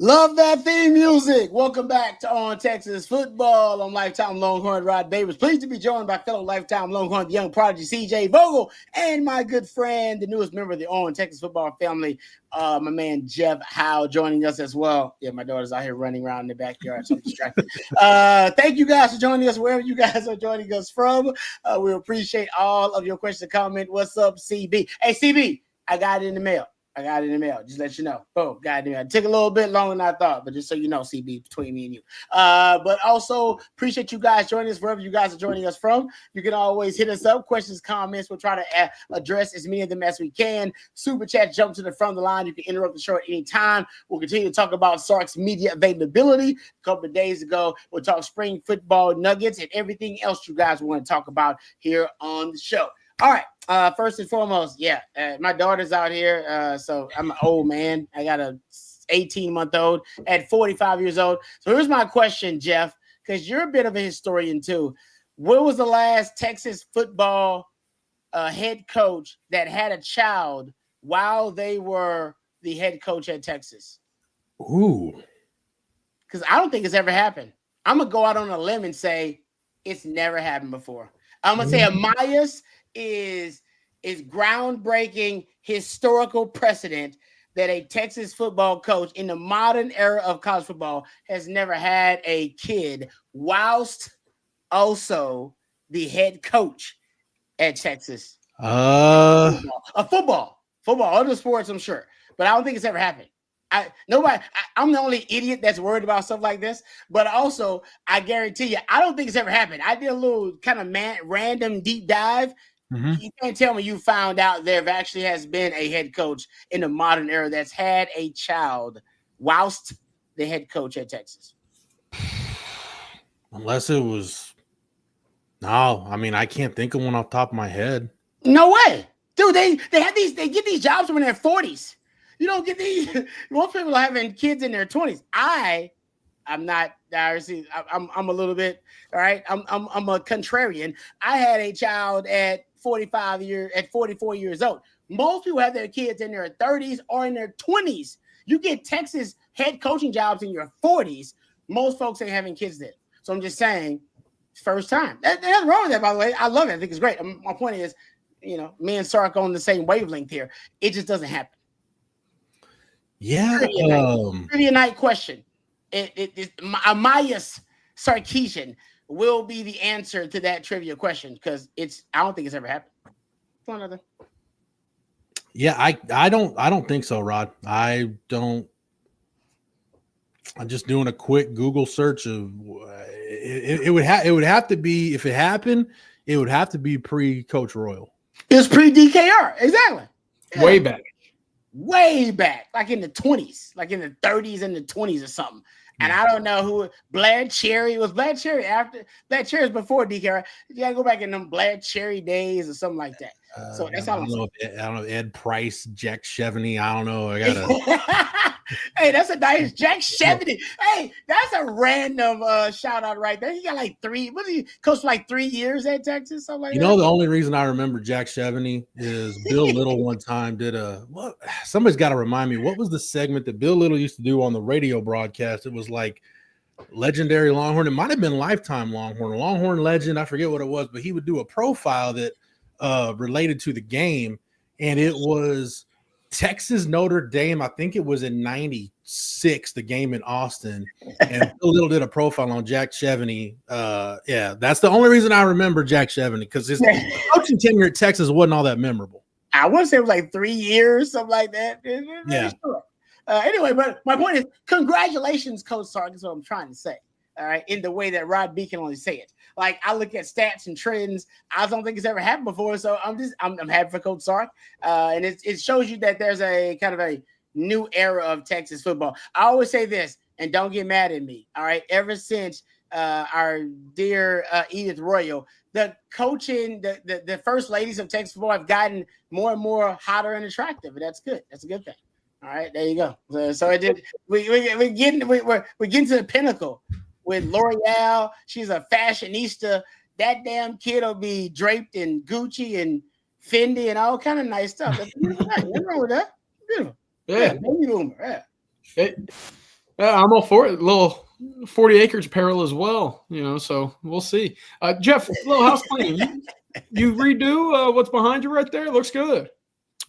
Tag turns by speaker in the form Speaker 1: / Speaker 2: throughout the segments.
Speaker 1: Love that theme music. Welcome back to On Texas Football. I'm Lifetime Longhorn Rod Davis. Pleased to be joined by fellow Lifetime Longhorn, the young prodigy CJ Vogel, and my good friend, the newest member of the On Texas Football family, my man Jeff Howe, joining us as well. Yeah, my daughter's out here running around in the backyard, so I'm distracted. Thank you guys for joining us wherever you guys are joining us from. We appreciate all of your questions and comments. What's up, CB? Hey, CB, I got it in the mail. Just let you know. Boom, got it in the mail. It took a little bit longer than I thought, but just so you know, CB, between me and you. But also appreciate you guys joining us wherever you guys are joining us from. You can always hit us up. Questions, comments. We'll try to address as many of them as we can. Super chat, jump to the front of the line. You can interrupt the show at any time. We'll continue to talk about Sark's media availability. A couple of days ago, we'll talk spring football nuggets and everything else you guys want to talk about here on the show. All right. First and foremost, my daughter's out here, so I'm an old man. I got a 18-month-old at 45 years old. So here's my question, Jeff, because you're a bit of a historian too. When was the last Texas football head coach that had a child while they were the head coach at Texas?
Speaker 2: Ooh.
Speaker 1: Because I don't think it's ever happened. I'm going to go out on a limb and say it's never happened before. I'm going to say Amias is groundbreaking historical precedent that a Texas football coach in the modern era of college football has never had a kid whilst also the head coach at Texas. Football, other sports, I'm sure, but I don't think it's ever happened. I'm the only idiot that's worried about stuff like this, but also I guarantee you, I don't think it's ever happened. I did a little kind of random deep dive. Mm-hmm. You can't tell me you found out there actually has been a head coach in the modern era that's had a child whilst the head coach at Texas.
Speaker 2: Unless it was, no, I mean, I can't think of one off the top of my head.
Speaker 1: No way, dude. They get these jobs when they're 40s. You don't get these. Most people are having kids in their 20s. I'm not. I'm a little bit. All right. I'm a contrarian. I had a child at 44 years old. Most people have their kids in their 30s or in their 20s. You get Texas head coaching jobs in your 40s. Most folks ain't having kids then. So I'm just saying, first time. There's nothing wrong with that, by the way. I love it. I think it's great. My point is, me and Sark on the same wavelength here. It just doesn't happen.
Speaker 2: Yeah.
Speaker 1: Trivia night question. Amias Sarkeesian will be the answer to that trivia question because I don't think it's ever happened. Another.
Speaker 2: Yeah, I don't think so, Rod. I don't. I'm just doing a quick Google search of it would have to be, if it happened, it would have to be pre-Coach Royal.
Speaker 1: It's pre-DKR, exactly.
Speaker 2: Yeah. Way back, like in the 20s, like in the 30s and the 20s or something. And I don't know who. Blair Cherry was Cherry was before DKR. You gotta go back in them Blair Cherry days or something like that. So that's all. I don't know Ed Price, Jack Chevney. I don't know. I gotta.
Speaker 1: Hey, that's a nice Jack Chevney. Hey, that's a random shout out right there. He got like 3. What did he coach for, like 3 years at Texas? Something like that.
Speaker 2: The only reason I remember Jack Chevney is Bill Little one time did somebody's got to remind me, what was the segment that Bill Little used to do on the radio broadcast? It was like Legendary Longhorn. It might have been Lifetime Longhorn Legend. I forget what it was, but he would do a profile that related to the game, and it was Texas Notre Dame. I think it was in '96, the game in Austin, and Bill Little did a profile on Jack Chevney. That's the only reason I remember Jack Chevney, because his coaching tenure at Texas wasn't all that memorable.
Speaker 1: I want to say it was like 3 years, something like that.
Speaker 2: Yeah.
Speaker 1: Sure. Anyway, but my point is, congratulations, Coach Sark, is what I'm trying to say. All right, in the way that Rod B can only say it. Like, I look at stats and trends. I don't think it's ever happened before. So I'm happy for Coach Sark. And it shows you that there's a kind of a new era of Texas football. I always say this, and don't get mad at me. All right, ever since our dear Edith Royal, the coaching, the first ladies of Texas football have gotten more and more hotter and attractive, and that's good. That's a good thing. All right, there you go. So it did. We're getting to the pinnacle with L'Oreal. She's a fashionista. That damn kid will be draped in Gucci and Fendi and all kind of nice stuff. That's beautiful. Nothing wrong with that. Beautiful.
Speaker 3: Yeah.
Speaker 1: Baby boomer. Yeah.
Speaker 3: I'm all for it. A little 40 acres apparel as well, so we'll see. Jeff, little house cleaning. You redo what's behind you right there? It looks good.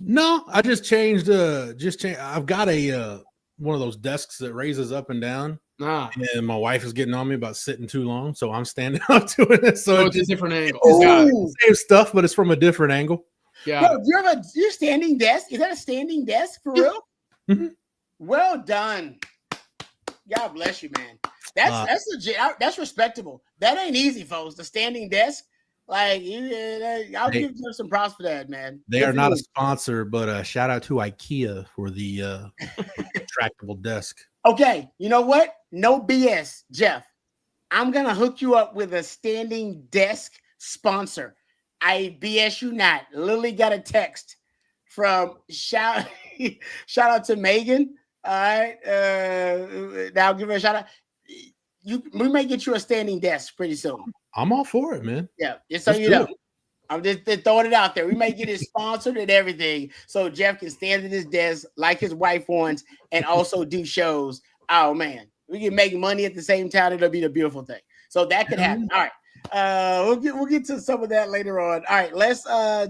Speaker 2: No, I just changed. I've got a one of those desks that raises up and down. And my wife is getting on me about sitting too long, so I'm standing up to it. So
Speaker 3: it's a different angle.
Speaker 2: It's same stuff, but it's from a different angle.
Speaker 3: Yeah.
Speaker 1: Bro, you have your standing desk? Is that a standing desk for real?
Speaker 2: Mm-hmm.
Speaker 1: Well done. God bless you, man. That's legit. That's respectable. That ain't easy, folks. The standing desk. Like, I'll give you some props for that, man.
Speaker 2: They are not a sponsor, but shout out to IKEA for the retractable desk.
Speaker 1: Okay, you know what? No BS, Jeff. I'm gonna hook you up with a standing desk sponsor. I BS you not. Lily got a text from shout out to Megan. All right, now give her a shout out. We may get you a standing desk pretty soon.
Speaker 2: I'm all for it, man.
Speaker 1: Yeah, just so you know. I'm just throwing it out there. We may get it sponsored and everything, so Jeff can stand at his desk like his wife wants, and also do shows. Oh man, we can make money at the same time. It'll be the beautiful thing. So that could happen. All right. We'll get to some of that later on. All right, let's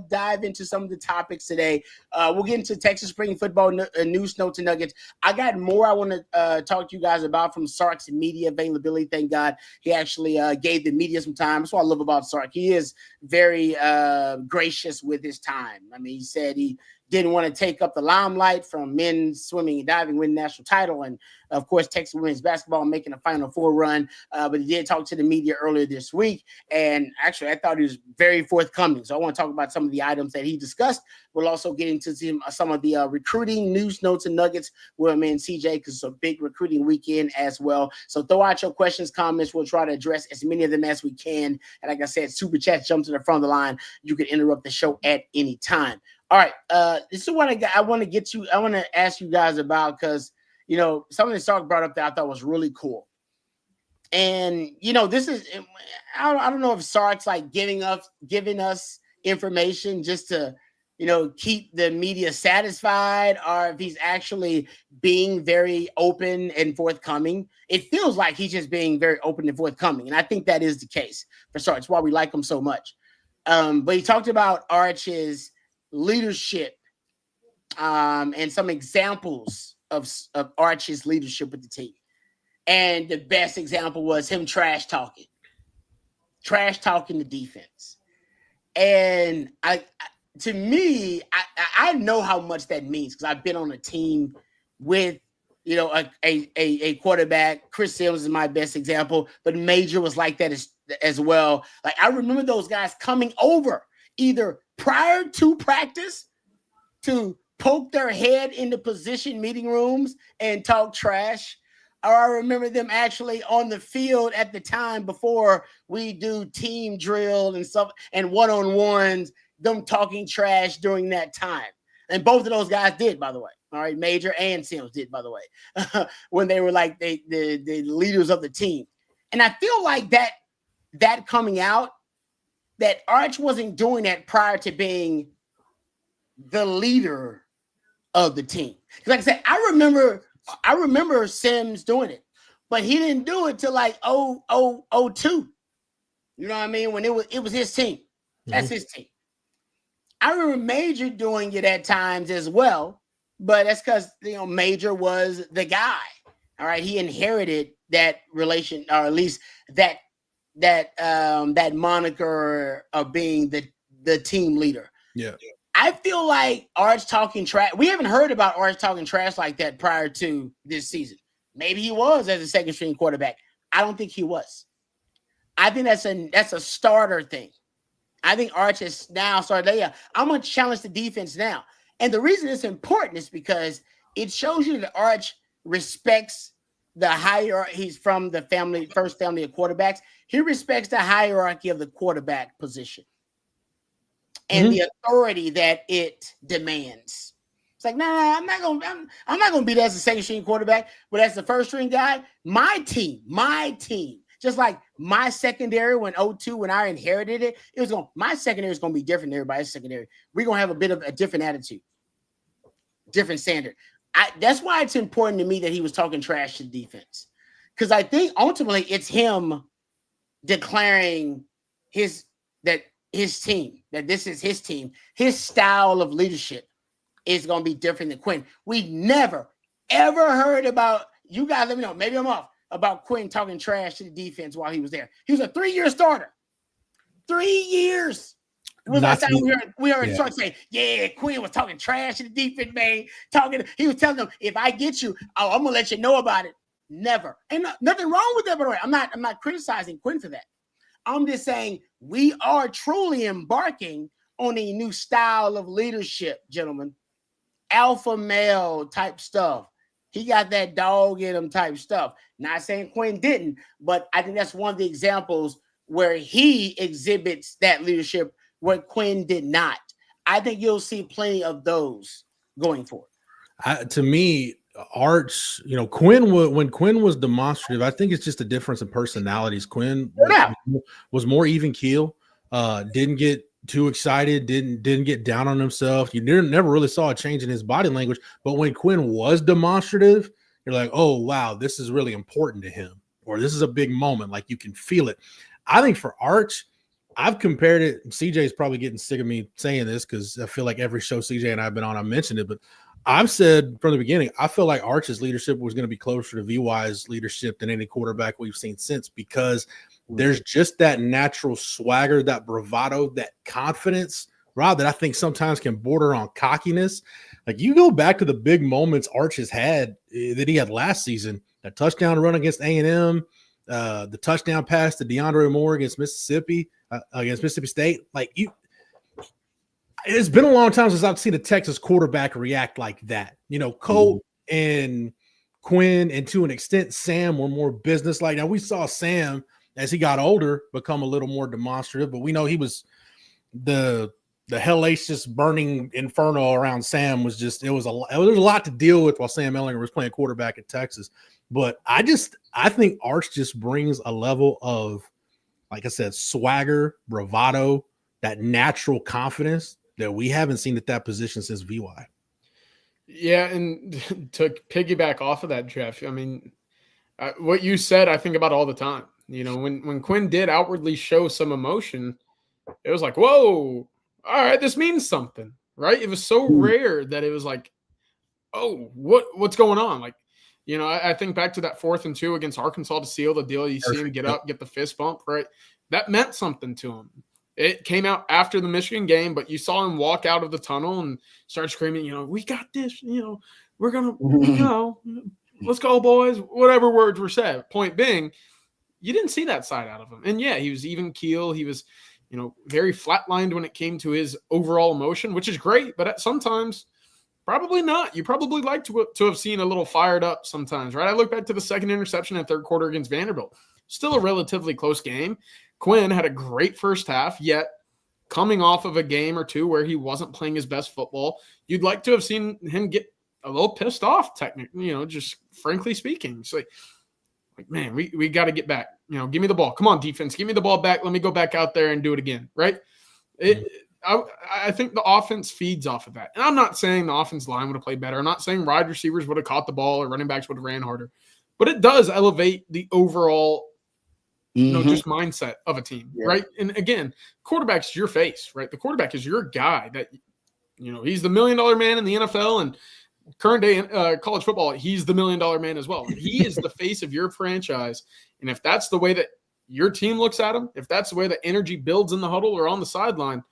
Speaker 1: dive into some of the topics today. We'll get into Texas spring football news, notes, and nuggets. I got more I want to talk to you guys about from Sark's media availability. Thank God he actually gave the media some time. That's what I love about Sark. He is very gracious with his time. I mean, he said he didn't want to take up the limelight from men's swimming and diving, win national title, and of course, Texas women's basketball making a Final Four run. But he did talk to the media earlier this week, and actually, I thought he was very forthcoming. So I want to talk about some of the items that he discussed. We'll also get into some of the recruiting news, notes, and nuggets with me and CJ, because it's a big recruiting weekend as well. So throw out your questions, comments. We'll try to address as many of them as we can. And like I said, Super Chat jump to the front of the line. You can interrupt the show at any time. All right, this is what I want to get you. I want to ask you guys about, because something that Sark brought up that I thought was really cool. And this is, I don't know if Sark's like giving us information just to keep the media satisfied, or if he's actually being very open and forthcoming. It feels like he's just being very open and forthcoming, and I think that is the case for Sark. It's why we like him so much. But he talked about Arch's leadership and some examples of Arch's leadership with the team. And the best example was him trash talking the defense. And I know how much that means, because I've been on a team with a quarterback. Chris Sims is my best example, but Major was like that as well. Like, I remember those guys coming over either prior to practice to poke their head into position meeting rooms and talk trash, or I remember them actually on the field at the time before we do team drill and stuff and one-on-ones, them talking trash during that time. And both of those guys did, by the way. All right, Major and Sims did, by the way, when they were like the leaders of the team. And I feel like that coming out, that Arch wasn't doing that prior to being the leader of the team. Like I said, I remember Sims doing it, but he didn't do it till like 2002. You know what I mean? When it was his team. That's his team. I remember Major doing it at times as well, but that's because Major was the guy. All right, he inherited that relation, or at least that moniker of being the team leader.
Speaker 2: Yeah.
Speaker 1: I feel like Arch talking trash. We haven't heard about Arch talking trash like that prior to this season. Maybe he was as a second string quarterback. I don't think he was. I think that's a starter thing. I think Arch has now started. Yeah, I'm going to challenge the defense now. And the reason it's important is because it shows you that Arch respects the hierarchy. He's from the first family of quarterbacks. He respects the hierarchy of the quarterback position and the authority that it demands. It's like, nah, I'm not gonna be there as a second string quarterback, but as the first string guy, my team, just like my secondary when 2002, when I inherited it, my secondary is gonna be different than everybody's secondary. We're gonna have a bit of a different attitude, different standard. That's why it's important to me that he was talking trash to the defense, because I think ultimately it's him declaring his team, that this is his team. His style of leadership is going to be different than Quinn. We never, ever heard about, you guys let me know, maybe I'm off, about Quinn talking trash to the defense while he was there. He was a 3-year starter. 3 years. It was last time we heard Sark say, yeah, Quinn was talking trash to the defense, man. He was telling them, if I get you, I'm gonna let you know about it. Never. And nothing wrong with that, by the way. I'm not criticizing Quinn for that. I'm just saying we are truly embarking on a new style of leadership, gentlemen. Alpha male type stuff. He got that dog in him type stuff. Not saying Quinn didn't, but I think that's one of the examples where he exhibits that leadership where Quinn did not. I think you'll see plenty of those going forward.
Speaker 2: To me, Arch, Quinn, when Quinn was demonstrative, I think it's just a difference in personalities. Quinn was more even keel, didn't get too excited, didn't get down on himself. You never really saw a change in his body language. But when Quinn was demonstrative, you're like, oh, wow, this is really important to him, or this is a big moment. Like, you can feel it. I think for Arch, I've compared it. CJ's probably getting sick of me saying this because I feel like every show CJ and I have been on, I mentioned it, but I've said from the beginning, I feel like Arch's leadership was going to be closer to VY's leadership than any quarterback we've seen since, because there's just that natural swagger, that bravado, that confidence, Rob, that I think sometimes can border on cockiness. Like, you go back to the big moments Arch has had that he had last season, that touchdown run against A&M, the touchdown pass to DeAndre Moore against Mississippi State. Like, it's been a long time since I've seen a Texas quarterback react like that. Colt and Quinn, and to an extent Sam, were more business-like. Now, we saw Sam, as he got older, become a little more demonstrative, but we know he was the hellacious burning inferno around Sam was just, there was a lot to deal with while Sam Ehlinger was playing quarterback at Texas. But I think Arch just brings a level of, like I said, swagger, bravado, that natural confidence that we haven't seen at that position since VY.
Speaker 3: Yeah, and to piggyback off of that, Jeff, I mean, what you said, I think about all the time. When Quinn did outwardly show some emotion, it was like, whoa, all right, this means something, right? It was so rare that it was like, oh, what's going on? Like, I think back to that 4th and 2 against Arkansas to seal the deal. You see him get up, get the fist bump, right? That meant something to him. It came out after the Michigan game, but you saw him walk out of the tunnel and start screaming, we got this, we're going to, let's go, boys, whatever words were said. Point being, you didn't see that side out of him. And, yeah, he was even keel. He was, very flatlined when it came to his overall emotion, which is great, but sometimes – probably not. You probably like to have seen a little fired up sometimes, right? I look back to the second interception in the third quarter against Vanderbilt. Still a relatively close game. Quinn had a great first half, yet coming off of a game or two where he wasn't playing his best football, you'd like to have seen him get a little pissed off, technically, just frankly speaking. It's like man, we got to get back. Give me the ball. Come on, defense. Give me the ball back. Let me go back out there and do it again, right? I think the offense feeds off of that. And I'm not saying the offense line would have played better. I'm not saying wide receivers would have caught the ball or running backs would have ran harder. But it does elevate the overall, just mindset of a team, right? And again, quarterback's your face, right? The quarterback is your guy that, he's the $1 million man in the NFL, and current day college football, he's the $1 million man as well. He is the face of your franchise. And if that's the way that your team looks at him, if that's the way the energy builds in the huddle or on the sideline,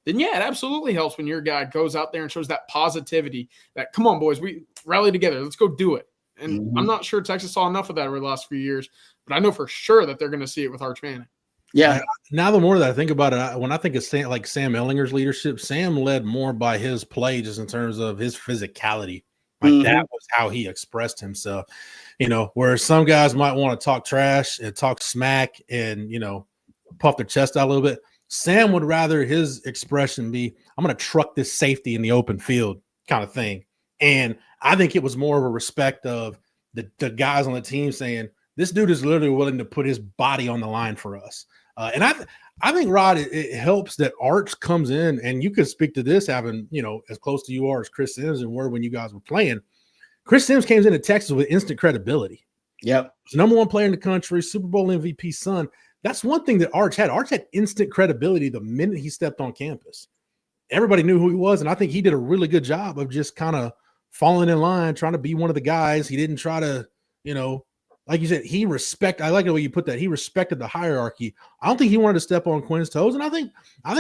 Speaker 3: then yeah, it absolutely helps when your guy goes out there and shows that positivity, that, come on, boys, we rally together. Let's go do it. And I'm not sure Texas saw enough of that over the last few years, but I know for sure that they're going to see it with Arch Manning.
Speaker 1: Yeah.
Speaker 2: Now, the more that I think about it, when I think of Sam Ehlinger's leadership, Sam led more by his play, just in terms of his physicality. Like, that was how he expressed himself. Where some guys might want to talk trash and talk smack and, puff their chest out a little bit. Sam would rather his expression be, I'm going to truck this safety in the open field kind of thing. And I think it was more of a respect of the guys on the team saying, this dude is literally willing to put his body on the line for us. And I think, Rod, it helps that Arch comes in, and you could speak to this having, as close to you are as Chris Sims and were when you guys were playing. Chris Sims came into Texas with instant credibility.
Speaker 1: Yep.
Speaker 2: He's the #1 player in the country, Super Bowl MVP son. That's one thing that Arch had. Arch had instant credibility the minute he stepped on campus. Everybody knew who he was, and I think he did a really good job of just kind of falling in line, trying to be one of the guys. He didn't try to, like you said, I like the way you put that. He respected the hierarchy. I don't think he wanted to step on Quinn's toes, and I think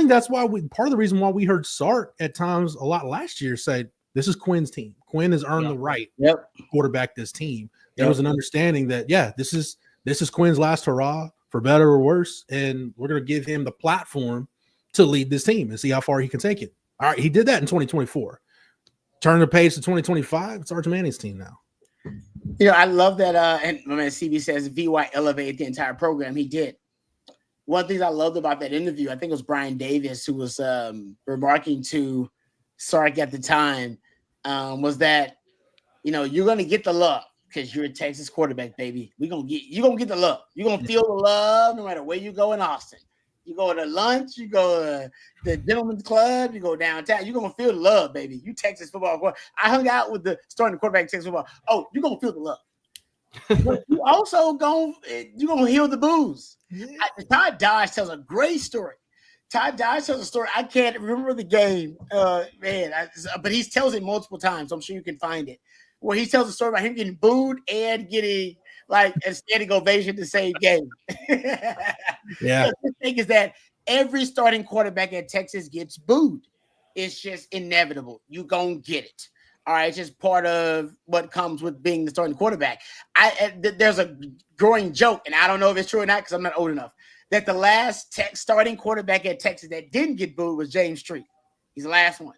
Speaker 2: that's why part of the reason why we heard Sark at times a lot last year say, this is Quinn's team. Quinn has earned the right to quarterback this team. There was an understanding that, this is Quinn's last hurrah, for better or worse, and we're going to give him the platform to lead this team and see how far he can take it. All right, he did that in 2024. Turn the page to 2025. It's Arch Manning's team now.
Speaker 1: I love that. And my man CB says VY elevated the entire program. He did. One of the things I loved about that interview, I think it was Brian Davis who was remarking to Sark at the time, was that you're going to get the love because you're a Texas quarterback, baby. You're gonna get the love. You're gonna feel the love no matter where you go in Austin. You go to lunch, you go to the gentleman's club, you go downtown, you're going to feel the love, baby. You Texas football. I hung out with the starting quarterback of Texas football. Oh, you're going to feel the love. But you also you're going to heal the booze. Todd Dodge tells a great story. Todd Dodge tells a story. I can't remember the game, but he tells it multiple times. So I'm sure you can find it. Where he tells a story about him getting booed and getting a standing ovation the same game.
Speaker 2: Yeah.
Speaker 1: The thing is that every starting quarterback at Texas gets booed. It's just inevitable. You gonna get it. All right, it's just part of what comes with being the starting quarterback. There's a growing joke, and I don't know if it's true or not because I'm not old enough, that the last starting quarterback at Texas that didn't get booed was James Street. He's the last one.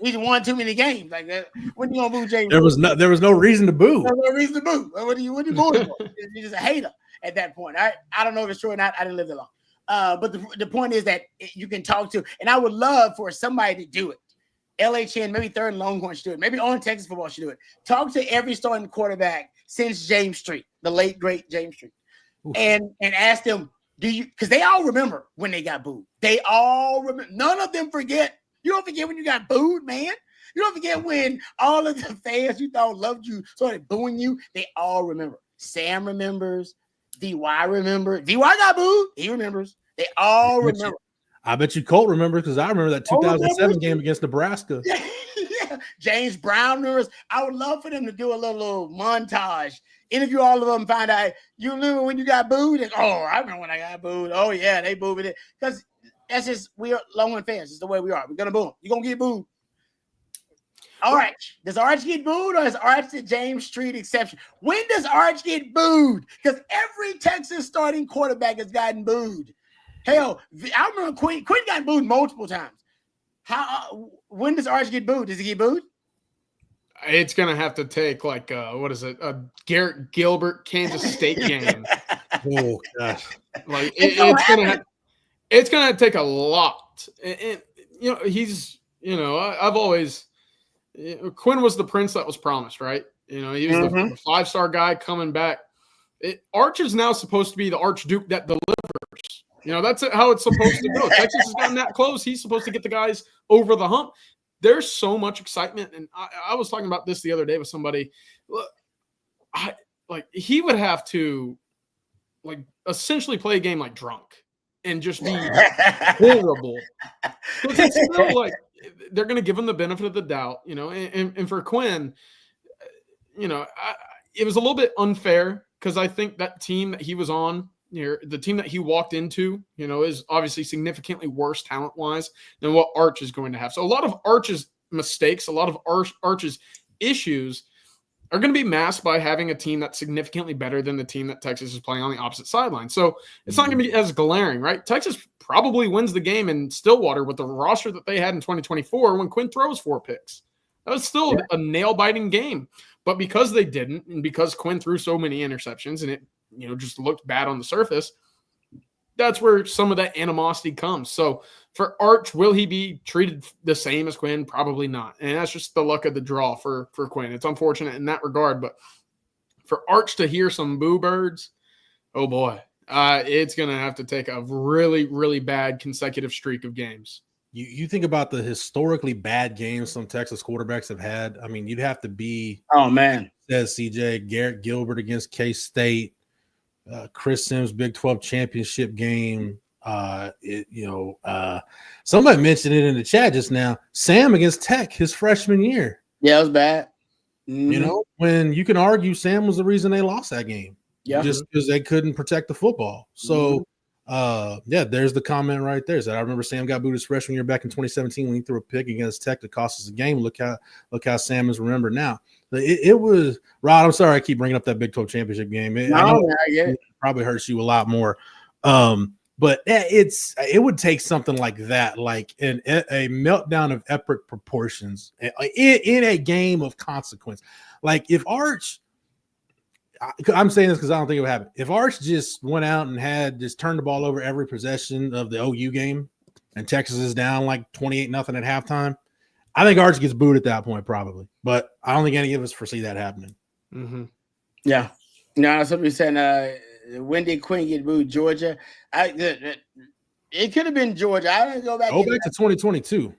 Speaker 1: He won too many games. Like that. When you gonna boo James?
Speaker 2: There was no reason to boo.
Speaker 1: There was no reason to boo. What are you booing for? You're just a hater at that point. I don't know if it's true or not. I didn't live that long. But the point is that you can talk to, and I would love for somebody to do it. LHN, maybe Third and Longhorn should do it. Maybe On Texas Football should do it. Talk to every starting quarterback since James Street, the late great James Street, and ask them, because they all remember when they got booed. They all remember. None of them forget. You don't forget when you got booed, man. You don't forget when all of the fans you thought loved you started booing you. They all remember. Sam remembers. VY remembers. VY got booed. He remembers. They all remember.
Speaker 2: I bet you Colt remembers because I remember that 2007 game against Nebraska.
Speaker 1: Yeah. James Brown remembers. I would love for them to do a little montage. Interview all of them, find out, you remember when you got booed? And, I remember when I got booed. Oh, yeah, they booed it. Because that's just, we are Longhorn fans. It's the way we are. We're going to boo them. You're going to get booed. All right. Does Arch get booed or is Arch the James Street exception? When does Arch get booed? Because every Texas starting quarterback has gotten booed. Hell, I remember Quinn got booed multiple times. When does Arch get booed? Does he get booed?
Speaker 3: It's going to have to take a Garrett Gilbert Kansas State game.
Speaker 2: Oh, gosh.
Speaker 3: It's going to take a lot. And I've always – Quinn was the prince that was promised, right? He was the five-star guy coming back. Arch is now supposed to be the Archduke that delivers. That's how it's supposed to go. Texas has gotten that close. He's supposed to get the guys over the hump. There's so much excitement. And I was talking about this the other day with somebody. He would have to essentially play a game like drunk and just be horrible. Because it's still they're going to give him the benefit of the doubt, and for Quinn, it was a little bit unfair because I think that team that he was on, the team that he walked into, is obviously significantly worse talent-wise than what Arch is going to have. So a lot of Arch's mistakes, a lot of Arch's issues are going to be masked by having a team that's significantly better than the team that Texas is playing on the opposite sideline. So it's not going to be as glaring, right? Texas probably wins the game in Stillwater with the roster that they had in 2024 when Quinn throws 4 picks. That was still a nail-biting game. But because they didn't, and because Quinn threw so many interceptions and it just looked bad on the surface, that's where some of that animosity comes. So for Arch, will he be treated the same as Quinn? Probably not. And that's just the luck of the draw for Quinn. It's unfortunate in that regard. But for Arch to hear some boo birds, oh boy, it's going to have to take a really, really bad consecutive streak of games.
Speaker 2: you think about the historically bad games some Texas quarterbacks have had. I mean, you'd have to be,
Speaker 1: oh man,
Speaker 2: says CJ, Garrett Gilbert against K-State, Chris Sims Big 12 championship game. Somebody mentioned it in the chat just now. Sam against Tech his freshman year.
Speaker 1: Yeah, it was bad. Mm-hmm.
Speaker 2: You know, when you can argue Sam was the reason they lost that game.
Speaker 1: Yeah,
Speaker 2: just because they couldn't protect the football. So, there's the comment right there. That I remember Sam got booed his freshman year back in 2017 when he threw a pick against Tech that cost us a game. Look how Sam is remembered now. It was Rod. I'm sorry I keep bringing up that Big 12 championship game. It probably hurts you a lot more. But it would take something like that, like a meltdown of epic proportions in a game of consequence. Like if Arch, I'm saying this because I don't think it would happen. If Arch just went out and just turned the ball over every possession of the OU game, and Texas is down like 28-0 at halftime, I think Arch gets booed at that point probably. But I don't think any of us foresee that happening.
Speaker 1: Mm-hmm. Yeah, no, somebody saying, when did Quinn get booed? Georgia. It could have been Georgia. I didn't go back.
Speaker 2: Go back to 2022.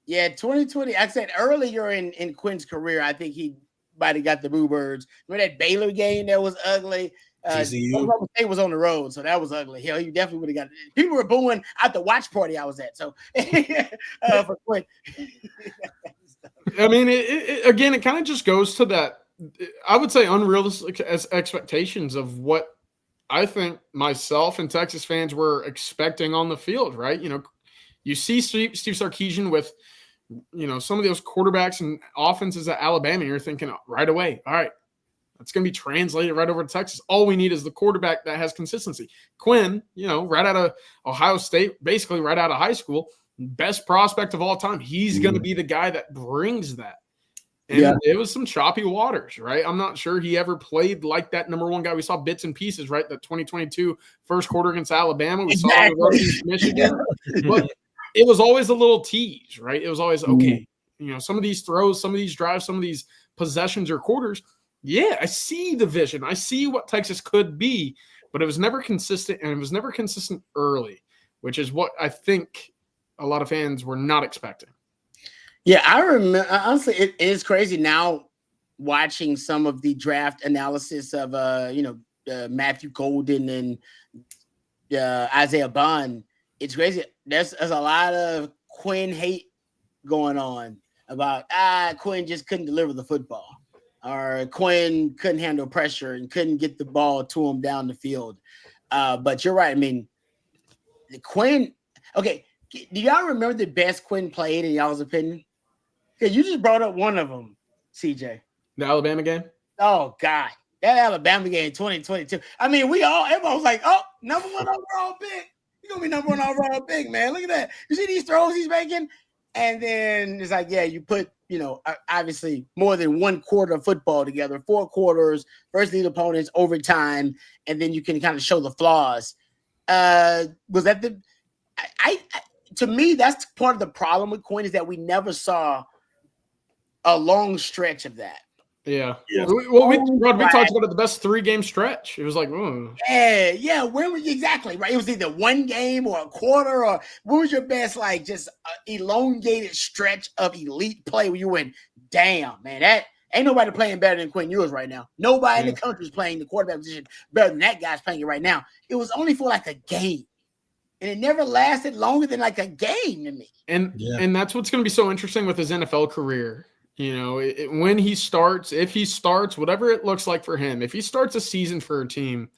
Speaker 1: Yeah, 2020. I said earlier in Quinn's career, I think he might have got the Bluebirds. Remember that Baylor game that was ugly? Oklahoma State was on the road, so that was ugly. Hell, you definitely would have got it. People were booing at the watch party I was at. So for Quinn.
Speaker 3: I mean, it kind of just goes to that. I would say unrealistic as expectations of what I think myself and Texas fans were expecting on the field, right? You know, you see Steve Sarkisian with, you know, some of those quarterbacks and offenses at Alabama, you're thinking right away, all right, that's going to be translated right over to Texas. All we need is the quarterback that has consistency. Quinn, you know, right out of Ohio State, basically right out of high school, best prospect of all time. He's going to be the guy that brings that. And it was some choppy waters, right? I'm not sure he ever played like that number one guy. We saw bits and pieces, right? The 2022 first quarter against Alabama. We saw the road against Michigan. But it was always a little tease, right? It was always, okay, you know, some of these throws, some of these drives, some of these possessions or quarters, I see the vision. I see what Texas could be, but it was never consistent, and it was never consistent early, which is what I think a lot of fans were not expecting.
Speaker 1: Yeah, I remember. Honestly, it is crazy now watching some of the draft analysis of Matthew Golden and Isaiah Bond. It's crazy. There's a lot of Quinn hate going on about Quinn just couldn't deliver the football, or Quinn couldn't handle pressure and couldn't get the ball to him down the field. But you're right. I mean, Quinn. Okay, do y'all remember the best Quinn played in y'all's opinion? Yeah, you just brought up one of them, CJ.
Speaker 3: The Alabama game?
Speaker 1: Oh, God. That Alabama game in 2022. I mean, everyone was like, oh, number one overall pick. You're going to be number one overall pick, man. Look at that. You see these throws he's making? And then it's like, you put, obviously more than one quarter of football together, 4 quarters, first lead opponents, overtime, and then you can kind of show the flaws. Was that to me, that's part of the problem with Quinn, is that we never saw a long stretch of that.
Speaker 3: Yeah. Well, we talked about the best 3-game stretch. It was like,
Speaker 1: yeah. Where were you exactly right? It was either one game or a quarter, or what was your best, like, just elongated stretch of elite play where you went, damn, man, that ain't nobody playing better than Quinn Ewers right now. Nobody in the country is playing the quarterback position better than that guy's playing it right now. It was only for like a game. And it never lasted longer than like a game to me.
Speaker 3: And that's what's going to be so interesting with his NFL career. You know, when he starts, if he starts, whatever it looks like for him, if he starts a season for a team,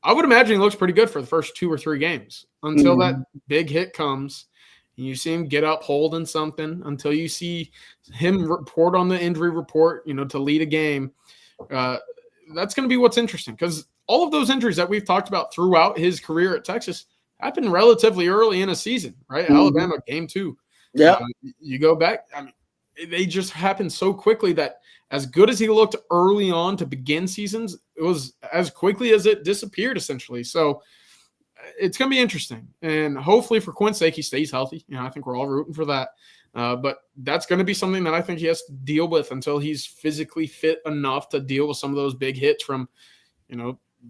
Speaker 3: I would imagine he looks pretty good for the first 2 or 3 games until that big hit comes. And you see him get up holding something, until you see him report on the injury report, to lead a game. That's going to be what's interesting, because all of those injuries that we've talked about throughout his career at Texas happened relatively early in a season, right? Alabama game 2.
Speaker 1: Yeah.
Speaker 3: You go back. I mean, they just happened so quickly that as good as he looked early on to begin seasons, it was as quickly as it disappeared, essentially. So it's going to be interesting. And hopefully for Quinn's sake, he stays healthy. I think we're all rooting for that. But that's going to be something that I think he has to deal with until he's physically fit enough to deal with some of those big hits from,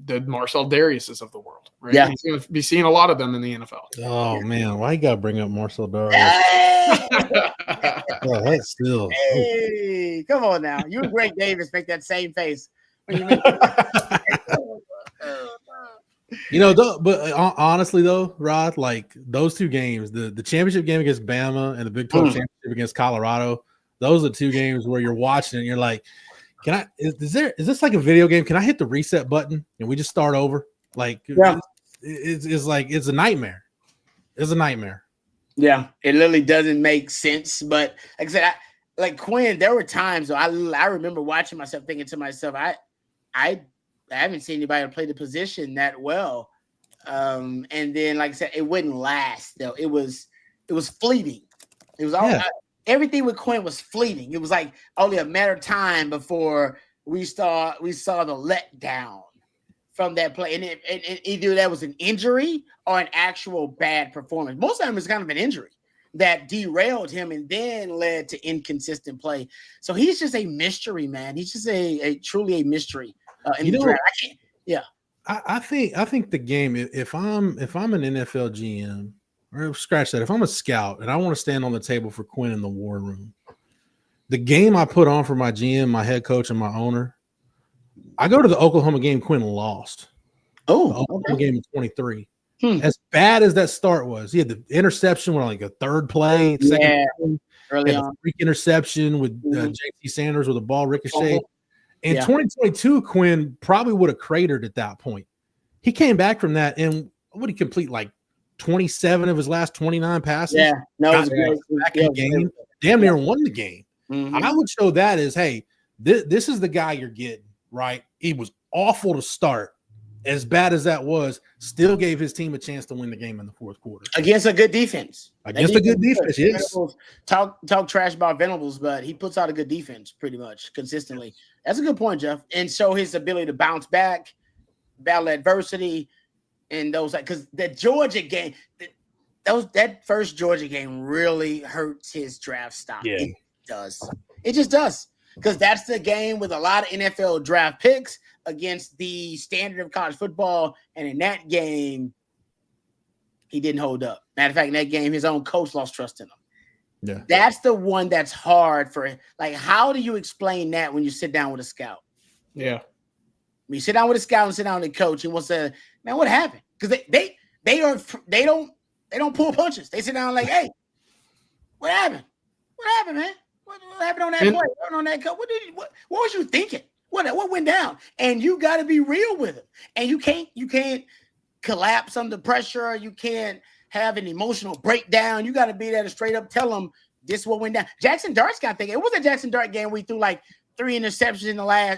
Speaker 3: the Marcel Dariuses of the world, right?
Speaker 1: Yeah.
Speaker 3: He's going to be seeing a lot of them in the NFL.
Speaker 2: Oh man, why you gotta bring up Marcel Darius? Oh, that's still.
Speaker 1: Hey, come on now. You and Greg Davis make that same face when you make
Speaker 2: But honestly though, Rod, like those two games, the championship game against Bama and the Big 12 championship against Colorado, those are two games where you're watching and you're like, is this like a video game? Can I hit the reset button and we just start over? Like, it's like it's a nightmare. It's a nightmare.
Speaker 1: Yeah, it literally doesn't make sense. But like I said, like Quinn, there were times though, I remember watching myself thinking to myself, I haven't seen anybody play the position that well. And then, like I said, it wouldn't last though. It was fleeting. It was all everything with Quinn was fleeting. It was like only a matter of time before we saw the letdown from that play. And either that was an injury or an actual bad performance. Most of them is kind of an injury that derailed him and then led to inconsistent play. So he's just a mystery, man. He's just a truly a mystery. In the draft.
Speaker 2: I think the game, if I'm an NFL GM, or scratch that, if I'm a scout and I want to stand on the table for Quinn in the war room, the game I put on for my GM, my head coach, and my owner, I go to the Oklahoma game Quinn lost. Oklahoma game in 23. As bad as that start was, he had the interception with like a third play, second play, early on, freak interception with JT Sanders with a ball ricochet. In 2022, Quinn probably would have cratered at that point. He came back from that and would he complete like 27 of his last 29 passes?
Speaker 1: Yeah, no, it was
Speaker 2: back in the game. Damn near won the game. I would show that as, hey, this is the guy you're getting, right? He was awful to start. As bad as that was, still gave his team a chance to win the game in the fourth quarter.
Speaker 1: Against a good defense.
Speaker 2: Against a good defense, yes.
Speaker 1: Talk trash about Venables, but he puts out a good defense pretty much consistently. That's a good point, Jeff. And show his ability to bounce back, battle adversity, and those because the Georgia game, that first Georgia game really hurts his draft stock.
Speaker 2: Yeah.
Speaker 1: It does. It just does. Because that's the game with a lot of NFL draft picks against the standard of college football. And in that game, he didn't hold up. Matter of fact, in that game, his own coach lost trust in him.
Speaker 2: Yeah.
Speaker 1: That's the one that's hard for. Like, how do you explain that when you sit down with a scout?
Speaker 3: Yeah.
Speaker 1: When you sit down with a scout and sit down with a coach, he wants to, man, what happened? Because they don't pull punches. They sit down like, hey, what happened? What happened, man? What happened on that play? What on that cut? What was you thinking? What went down? And you got to be real with him. And you can't collapse under pressure. You can't have an emotional breakdown. You got to be there to straight up tell them this is what went down. Jackson Dart's got thinking. It was a Jackson Dart game we threw like 3 interceptions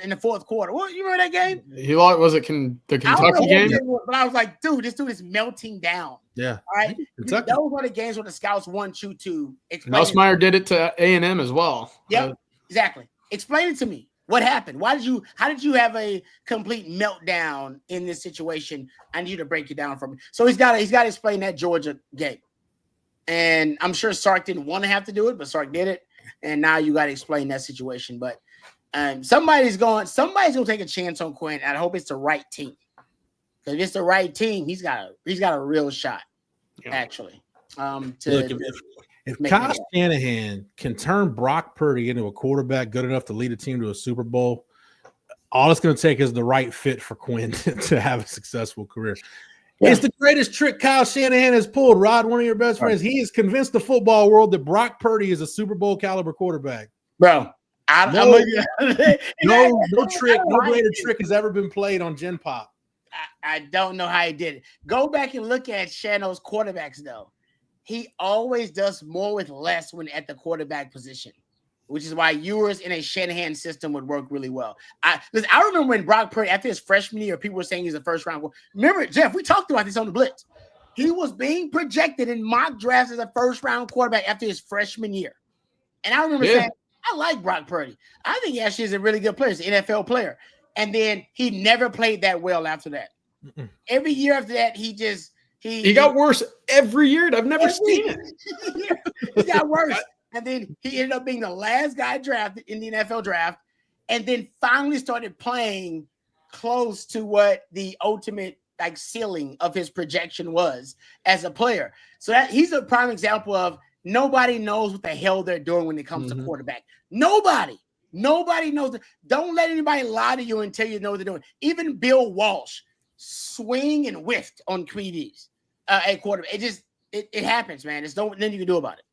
Speaker 1: in the fourth quarter. What, you remember that game?
Speaker 3: Was it the Kentucky game?
Speaker 1: But I was like, dude, this dude is melting down.
Speaker 2: Yeah.
Speaker 1: All right.
Speaker 2: Kentucky.
Speaker 1: Those were the games where the scouts want you to explain.
Speaker 3: Nussmeier did it to A&M as well.
Speaker 1: Yep, exactly. Explain it to me. What happened? How did you have a complete meltdown in this situation? I need you to break it down for me. So he's got to explain that Georgia game. And I'm sure Sark didn't want to have to do it, but Sark did it. And now you got to explain that situation. But somebody's going to take a chance on Quinn. And I hope it's the right team. Because if it's the right team, he's got a real shot, actually.
Speaker 2: Look, if Kyle Shanahan can turn Brock Purdy into a quarterback good enough to lead a team to a Super Bowl, all it's going to take is the right fit for Quinn to have a successful career. Yeah. It's the greatest trick Kyle Shanahan has pulled, Rod, one of your best friends. He has convinced the football world that Brock Purdy is a Super Bowl caliber quarterback.
Speaker 1: Bro,
Speaker 2: no trick, no greater trick has ever been played on Gen Pop.
Speaker 1: I don't know how he did it. Go back and look at Shano's quarterbacks, though. He always does more with less when at the quarterback position, which is why Ewers in a Shanahan system would work really well. I remember when Brock Purdy, after his freshman year, people were saying he's a first round. Remember, Jeff, we talked about this on the Blitz. He was being projected in mock drafts as a first round quarterback after his freshman year. And I remember saying, I like Brock Purdy. I think he actually is a really good player. He's an NFL player. And then he never played that well after that. Every year after that, he
Speaker 3: got worse every year. I've never seen
Speaker 1: it. He got worse. And then he ended up being the last guy drafted in the NFL draft. And then finally started playing close to what the ultimate like ceiling of his projection was as a player. So that he's a prime example of nobody knows what the hell they're doing when it comes to quarterback. Nobody knows. Don't let anybody lie to you and tell you know what they're doing. Even Bill Walsh swing and whiffed on QBs at quarterback. It happens, man. There's nothing you can do about it.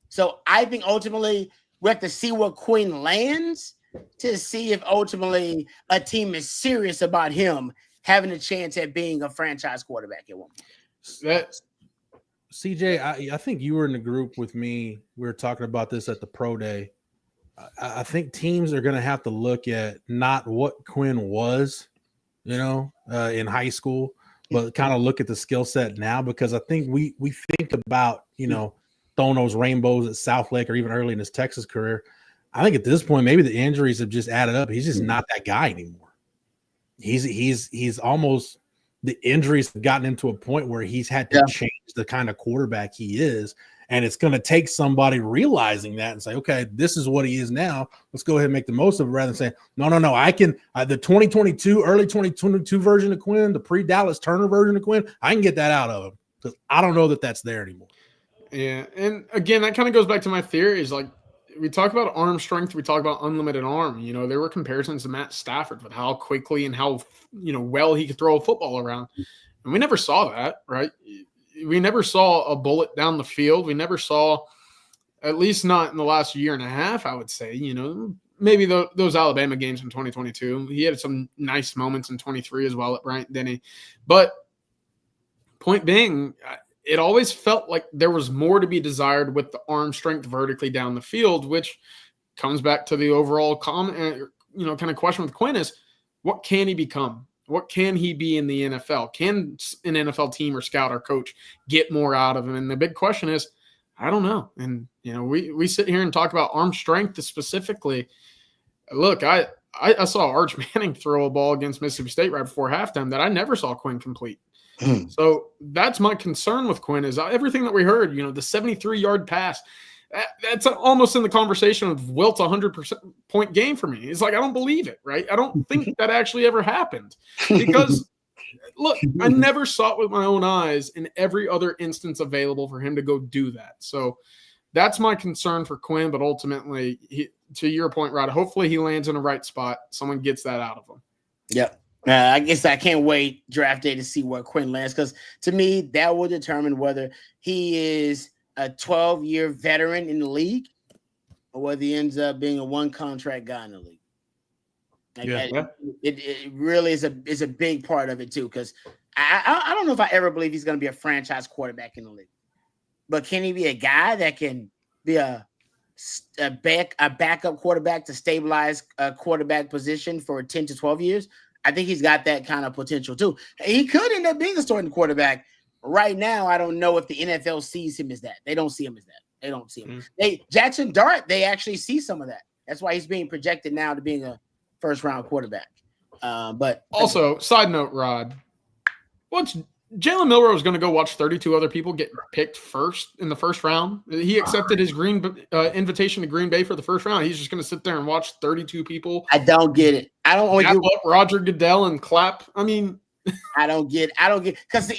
Speaker 1: So I think ultimately we have to see where Quinn lands to see if ultimately a team is serious about him having a chance at being a franchise quarterback at one point.
Speaker 2: CJ, I think you were in the group with me. We were talking about this at the pro day. I think teams are going to have to look at not what Quinn was, in high school, but kind of look at the skill set now, because I think we think about, throwing those rainbows at South Lake or even early in his Texas career. I think at this point, maybe the injuries have just added up. He's just not that guy anymore. He's almost, the injuries have gotten into a point where he's had to change the kind of quarterback he is. And it's going to take somebody realizing that and say, okay, this is what he is now. Let's go ahead and make the most of it, rather than saying, no, I can the 2022, early 2022 version of Quinn, the pre-Dallas Turner version of Quinn, I can get that out of him, because I don't know that that's there anymore.
Speaker 3: Yeah. And again, that kind of goes back to my theories. Like, we talk about arm strength, we talk about unlimited arm. There were comparisons to Matt Stafford with how quickly and how well he could throw a football around. And we never saw that, right? We never saw a bullet down the field. We never saw, at least not in the last year and a half, I would say, maybe those Alabama games in 2022. He had some nice moments in 23 as well at Bryant-Denny. But point being, it always felt like there was more to be desired with the arm strength vertically down the field, which comes back to the overall kind of question with Quinn is, what can he become? What can he be in the NFL? Can an NFL team or scout or coach get more out of him? And the big question is, I don't know. And, we sit here and talk about arm strength specifically. Look, I saw Arch Manning throw a ball against Mississippi State right before halftime that I never saw Quinn complete. So that's my concern with Quinn, is everything that we heard, the 73-yard pass. That's almost in the conversation of Wilt's 100% point game for me. It's like, I don't believe it, right? I don't think that actually ever happened, because look, I never saw it with my own eyes in every other instance available for him to go do that. So that's my concern for Quinn. But ultimately, to your point, Rod, hopefully he lands in the right spot. Someone gets that out of him.
Speaker 1: Yep. I guess I can't wait draft day to see where Quinn lands, because to me, that will determine whether he is a 12-year veteran in the league or whether he ends up being a one-contract guy in the league. It really is a big part of it too, because I don't know if I ever believe he's going to be a franchise quarterback in the league. But can he be a guy that can be a backup quarterback to stabilize a quarterback position for 10 to 12 years? I think he's got that kind of potential too. He could end up being a starting quarterback. Right now, I don't know if the NFL sees him as that. They don't see him as that. They don't see him. Jackson Dart, they actually see some of that. That's why he's being projected now to being a first-round quarterback. But
Speaker 3: also, side note, Rod, what's Jalen Milroe is going to go watch 32 other people get picked first in the first round. He accepted his invitation to Green Bay for the first round. He's just going to sit there and watch 32 people.
Speaker 1: I don't get it. I don't only do
Speaker 3: Roger Goodell and clap. I mean,
Speaker 1: I don't get because to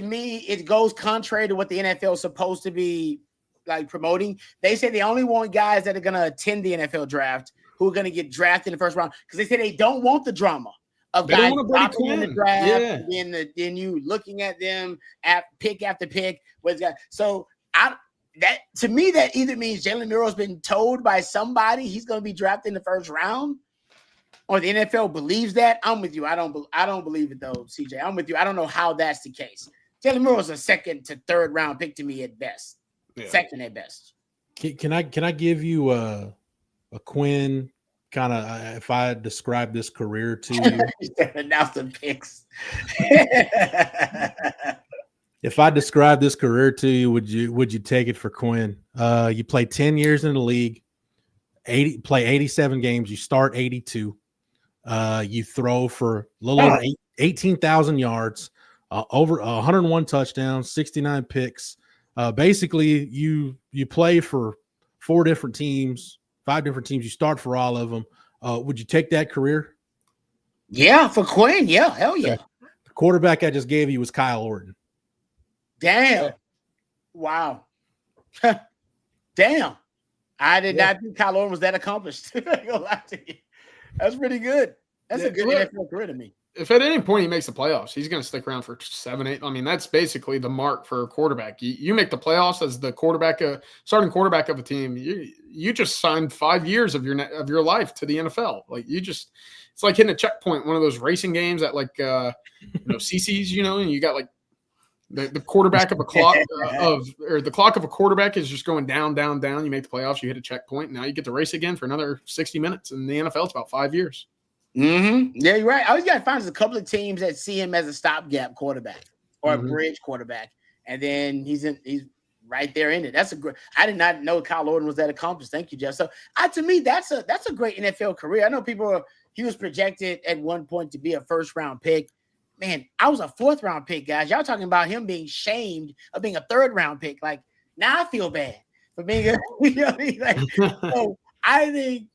Speaker 1: me, it goes contrary to what the NFL is supposed to be like promoting. They say they only want guys that are going to attend the NFL draft who are going to get drafted in the first round, because they say they don't want the drama of guys dropping in the draft and then you looking at them at pick after pick. So that to me, that either means Jalen Milroe's been told by somebody he's going to be drafted in the first round, or the NFL believes that. I'm with you. I don't believe it though, CJ. I'm with you. I don't know how that's the case. Jalen Milroe's a second to third round pick to me at best. Yeah. Second at best.
Speaker 2: Can I give you a Quinn kind of, if I describe this career to you?
Speaker 1: Announce some picks.
Speaker 2: If I describe this career to you, would you take it for Quinn? You play 10 years in the league, play 87 games, you start 82. You throw for a little over 18,000 yards, over 101 touchdowns, 69 picks. Basically, you play for 4 different teams 5 different teams. You start for all of them. Would you take that career?
Speaker 1: Yeah, for Quinn. Yeah, hell yeah.
Speaker 2: The quarterback I just gave you was Kyle Orton.
Speaker 1: Damn.
Speaker 3: Yeah.
Speaker 1: Wow. Damn. I did not think Kyle Orton was that accomplished. I ain't gonna lie to you. That's pretty good. That's a good NFL career to me.
Speaker 3: If at any point he makes the playoffs, he's going to stick around for 7, 8. I mean, that's basically the mark for a quarterback. You make the playoffs as the starting quarterback of a team. You just signed 5 years of your life to the NFL. Like it's like hitting a checkpoint, one of those racing games at like CC's, and you got like the quarterback of a clock or the clock of a quarterback is just going down, down, down. You make the playoffs, you hit a checkpoint. Now you get to race again for another 60 minutes. And the NFL, it's about 5 years.
Speaker 1: Mm-hmm. Yeah, you're right. I always got to find a couple of teams that see him as a stopgap quarterback or a bridge quarterback, and then he's right there in it. That's a great. I did not know Kyle Orton was that accomplished. Thank you, Jeff. So, to me, that's a great NFL career. I know he was projected at one point to be a first-round pick. Man, I was a 4th-round pick, guys. Y'all talking about him being shamed of being a 3rd-round pick. Like, now I feel bad for being a. So I think.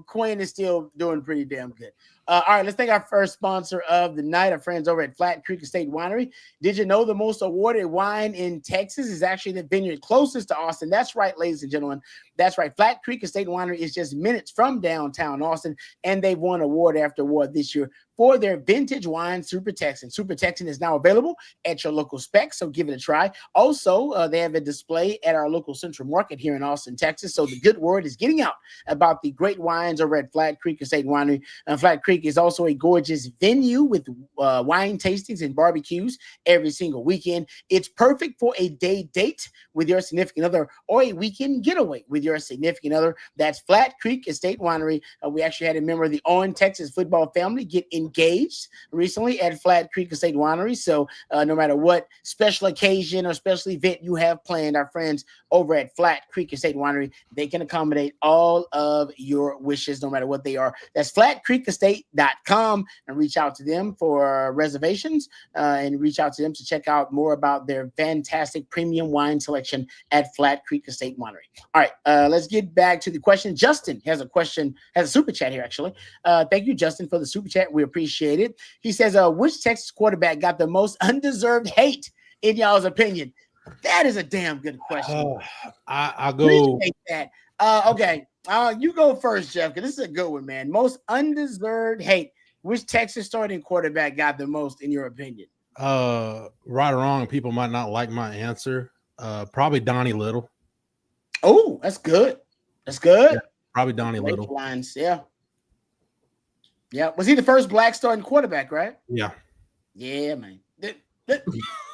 Speaker 1: Quinn is still doing pretty damn good. All right, let's thank our first sponsor of the night, our friends over at Flat Creek Estate Winery. Did you know the most awarded wine in Texas is actually the vineyard closest to Austin? That's right, ladies and gentlemen. That's right. Flat Creek Estate Winery is just minutes from downtown Austin, and they've won award after award this year for their vintage wine, Super Texan. Super Texan is now available at your local spec, so give it a try. Also, they have a display at our local Central Market here in Austin, Texas, so the good word is getting out about the great wines over at Flat Creek Estate Winery. Flat Creek is also a gorgeous venue with wine tastings and barbecues every single weekend. It's perfect for a day date with your significant other or a weekend getaway with your significant other. That's Flat Creek Estate Winery. We actually had a member of the On Texas football family get engaged recently at Flat Creek Estate Winery. So no matter what special occasion or special event you have planned, our friends over at Flat Creek Estate Winery, they can accommodate all of your wishes, no matter what they are. That's flatcreekestate.com, and reach out to them for reservations and reach out to them to check out more about their fantastic premium wine selection at Flat Creek Estate Winery. All right, let's get back to the question. Justin has a super chat here, actually. Thank you, Justin, for the super chat. We appreciate it. He says, which Texas quarterback got the most undeserved hate in y'all's opinion? That is a damn good question.
Speaker 2: I'll go.
Speaker 1: Appreciate that. Okay. You go first, Jeff, because this is a good one, man. Most undeserved hate. Which Texas starting quarterback got the most, in your opinion?
Speaker 2: Right or wrong, people might not like my answer. Probably Donnie Little.
Speaker 1: Oh, that's good. That's good.
Speaker 2: Yeah, probably Donnie Little.
Speaker 1: Lines, yeah. Yeah. Was he the first black starting quarterback, right?
Speaker 2: Yeah.
Speaker 1: Yeah, man.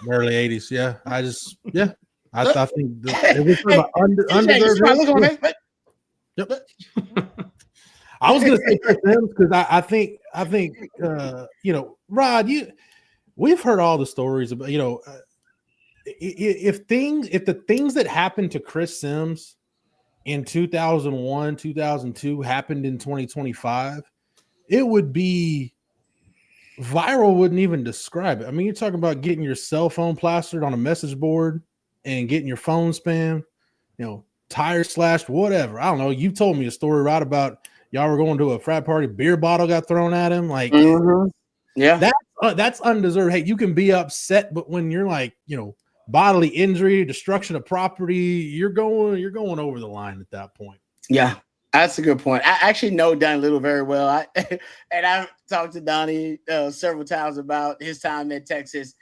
Speaker 2: Early 80s. Yeah. I think it was undeserved. Yep. I was going to say Chris Sims because I think Rod, we've heard all the stories about, if the things that happened to Chris Sims in 2001, 2002 happened in 2025, it would be viral, wouldn't even describe it. I mean, you're talking about getting your cell phone plastered on a message board and getting your phone spam, tire slashed, whatever. I don't know. You told me a story, right, about y'all were going to a frat party, beer bottle got thrown at him. Like,
Speaker 1: yeah,
Speaker 2: that's undeserved. Hey, you can be upset, but when you're like, bodily injury, destruction of property, you're going over the line at that point.
Speaker 1: Yeah, that's a good point. I actually know Donnie Little very well. I've talked to Donnie several times about his time at Texas.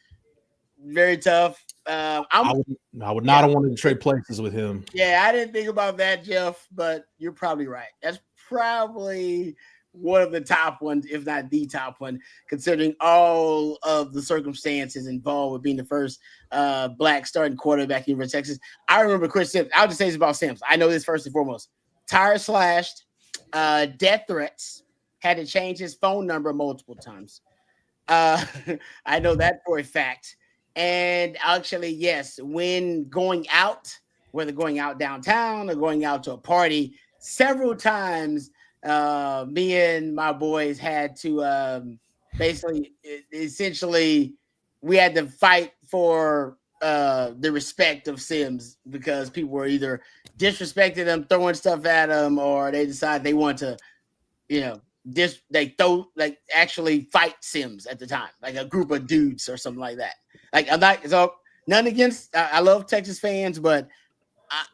Speaker 1: Very tough. I
Speaker 2: would not have wanted to trade places with him.
Speaker 1: Yeah, I didn't think about that, Jeff, but you're probably right. That's probably one of the top ones, if not the top one, considering all of the circumstances involved with being the first black starting quarterback at University of Texas. I remember Chris Sims. I'll just say this about Sims. I know this first and foremost. Tire slashed, death threats, had to change his phone number multiple times. I know that for a fact. And actually, yes, when going out, whether going out downtown or going out to a party, several times me and my boys had to essentially we had to fight for the respect of Sims because people were either disrespecting him, throwing stuff at him, or they decided they want to, actually fight Sims at the time, like a group of dudes or something like that. Like I'm not none against. I love Texas fans, but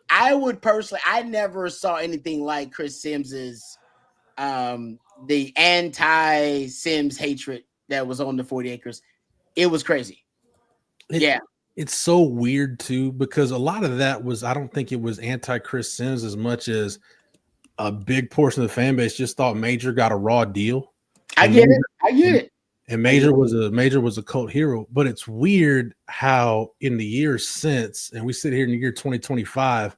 Speaker 1: I would personally, I never saw anything like Chris Sims's the anti-Sims hatred that was on the 40 acres. It was crazy.
Speaker 2: It's so weird too, because a lot of that was, I don't think it was anti-Chris Sims as much as a big portion of the fan base just thought Major got a raw deal.
Speaker 1: I get it.
Speaker 2: And Major was a cult hero, but it's weird how in the years since, and we sit here in the year 2025,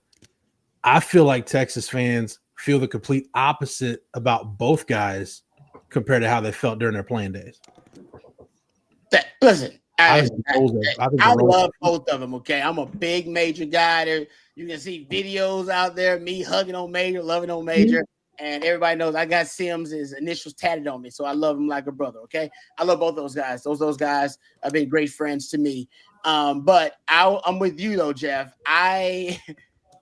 Speaker 2: I feel like Texas fans feel the complete opposite about both guys compared to how they felt during their playing days.
Speaker 1: Listen, I love both of them. Okay, I'm a big Major guy. There, you can see videos out there, me hugging on Major, loving on Major, and everybody knows I got Sims' initials tatted on me, so I love him like a brother. Okay, I love both those guys. Those guys have been great friends to me. But I'm with you though, Jeff.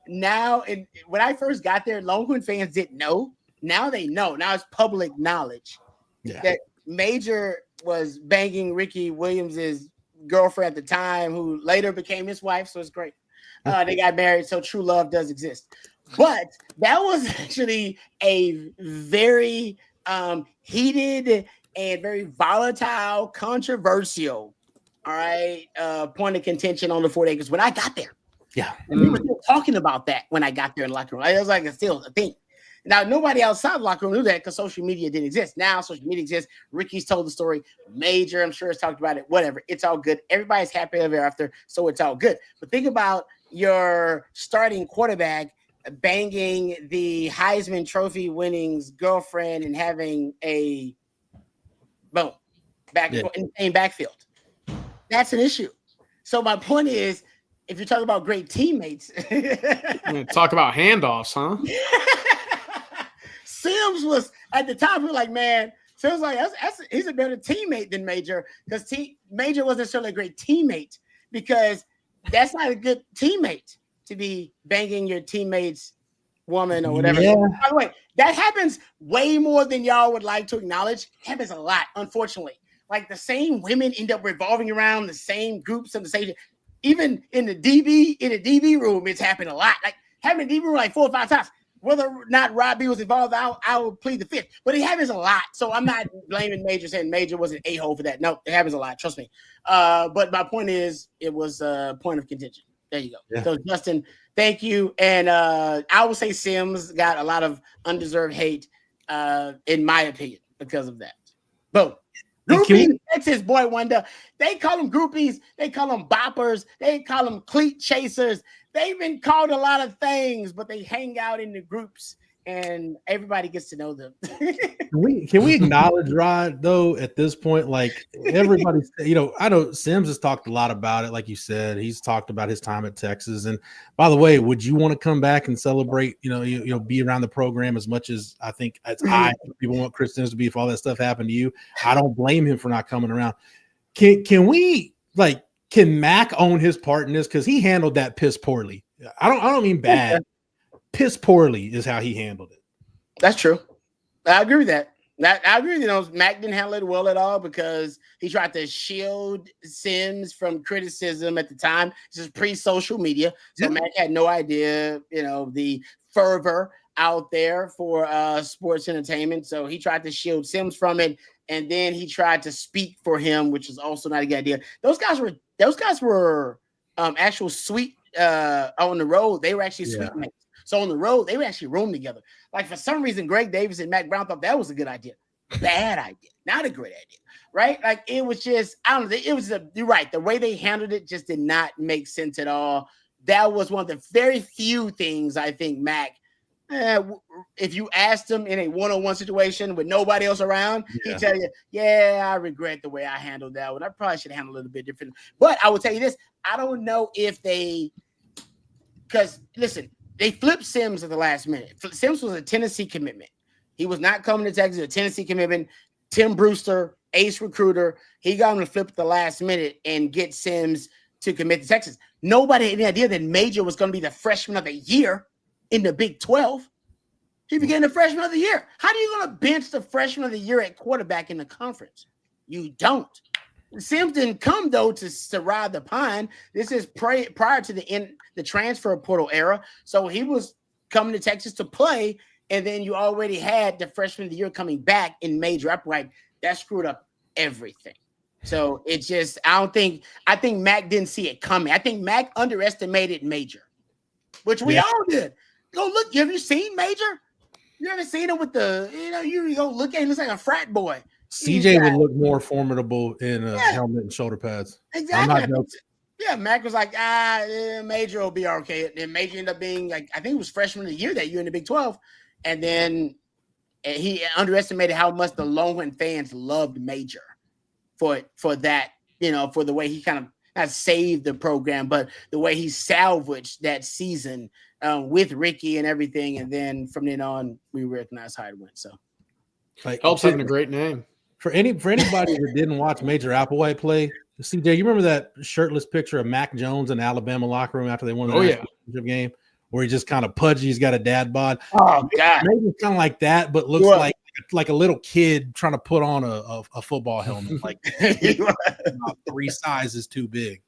Speaker 1: When I first got there, Longhorn fans didn't know. Now they know. Now it's public knowledge that Major was banging Ricky Williams' girlfriend at the time, who later became his wife. So it's great. They got married. So true love does exist. But that was actually a very heated and very volatile, controversial, point of contention on the 40 acres when I got there.
Speaker 2: Yeah.
Speaker 1: And we were still talking about that when I got there in the locker room. It was like it's still a thing. Now, nobody outside the locker room knew that because social media didn't exist. Now social media exists. Ricky's told the story. Major, I'm sure, has talked about it. Whatever. It's all good. Everybody's happy ever after, so it's all good. But think about your starting quarterback banging the Heisman Trophy winning's girlfriend and having a in the same backfield. That's an issue. So my point is, if you're talking about great teammates,
Speaker 3: talk about handoffs, huh?
Speaker 1: Sims was at the time. We were like, man, Sims was like he's a better teammate than Major because Major wasn't necessarily a great teammate because that's not a good teammate to be banging your teammate's woman or whatever.
Speaker 2: Yeah.
Speaker 1: By the way, that happens way more than y'all would like to acknowledge. It happens a lot, unfortunately. Like the women end up revolving around the same groups and the same. Even in the DB room, it's happened a lot. Like having a DB room like 4 or 5 times. Whether or not Rob B was involved, I will plead the fifth. But it happens a lot. So I'm not blaming Major, saying Major was an a-hole for that. No, it happens a lot. Trust me. But my point is, it was a point of contention. There you go. Yeah. So Justin, thank you. And I would say Sims got a lot of undeserved hate, in my opinion, because of that. Boom. Groupies, that's his boy Wonder. They call them groupies. They call them boppers. They call them cleat chasers. They've been called a lot of things, but they hang out in the groups and everybody gets to know them.
Speaker 2: Can we acknowledge Rod though at this point? Like everybody, I know Sims has talked a lot about it. Like you said, he's talked about his time at Texas. And by the way, would you want to come back and celebrate? Be around the program as much as I think people want Chris Sims to be if all that stuff happened to you. I don't blame him for not coming around. Can Mac own his part in this? Because he handled that piss poorly. I don't mean bad. Piss poorly is how he handled it.
Speaker 1: That's true. I agree with that. I agree with Mac didn't handle it well at all because he tried to shield Sims from criticism at the time. This is pre-social media. So Mac had no idea, the fervor out there for sports entertainment. So he tried to shield Sims from it. And then he tried to speak for him, which is also not a good idea. Those guys were actual sweet on the road. They were actually sweet mates. So on the road, they would actually room together. Like for some reason, Greg Davis and Mac Brown thought that was a good idea. Bad idea. Not a great idea. Right? Like it was just, I don't know. It was you're right. The way they handled it just did not make sense at all. That was one of the very few things I think Mac, if you asked him in a one-on-one situation with nobody else around, he'd tell you, I regret the way I handled that one. I probably should handle it a little bit different. But I will tell you this. I don't know if because listen, they flipped Sims at the last minute. Sims was a Tennessee commitment. He was not coming to Texas, a Tennessee commitment. Tim Brewster, ace recruiter, he got him to flip at the last minute and get Sims to commit to Texas. Nobody had any idea that Major was going to be the freshman of the year in the Big 12. He became the freshman of the year. How are you going to bench the freshman of the year at quarterback in the conference? You don't. Sims didn't come, though, to ride the pine. This is prior to the transfer portal era. So he was coming to Texas to play, and then you already had the freshman of the year coming back in Major upright. That screwed up everything. So it's just, I think Mac didn't see it coming. I think Mac underestimated Major, which we all did. Go look. Have you seen Major? You ever seen him with you go look at him, he looks like a frat boy.
Speaker 2: CJ would look more formidable in a helmet and shoulder pads.
Speaker 1: Exactly. Yeah, Mac was like, Major will be okay. And then Major ended up being like, I think it was freshman of the year that year in the Big 12. And then he underestimated how much the Longhorn fans loved Major for that, for the way he kind of not saved the program, but the way he salvaged that season with Ricky and everything. And then from then on, we recognized how it went. So
Speaker 3: helps having a great name.
Speaker 2: For anybody that didn't watch Major Applewhite play, CJ, you remember that shirtless picture of Mac Jones in the Alabama locker room after they won the national championship game, where he's just kind of pudgy, he's got a dad bod.
Speaker 1: Oh God,
Speaker 2: maybe kind of like that, but looks like a little kid trying to put on a football helmet, like 3 sizes too big.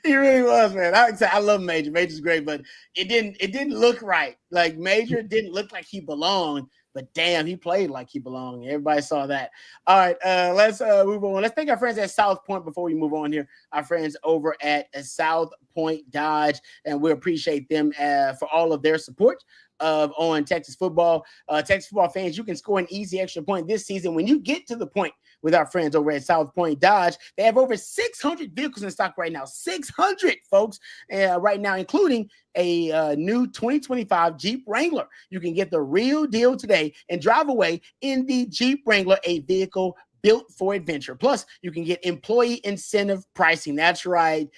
Speaker 1: He really was, man. I love Major. Major's great, but it didn't look right. Like Major didn't look like he belonged. But damn, he played like he belonged. Everybody saw that. All right, let's move on. Let's thank our friends at South Point before we move on here. Our friends over at South Point Dodge, and we appreciate them for all of their support on Texas football. Texas football fans, you can score an easy extra point this season when you get to the point with our friends over at South Point Dodge. They have over 600 vehicles in stock right now. 600, folks, right now, including a new 2025 Jeep Wrangler. You can get the real deal today and drive away in the Jeep Wrangler, a vehicle built for adventure. Plus, you can get employee incentive pricing. That's right.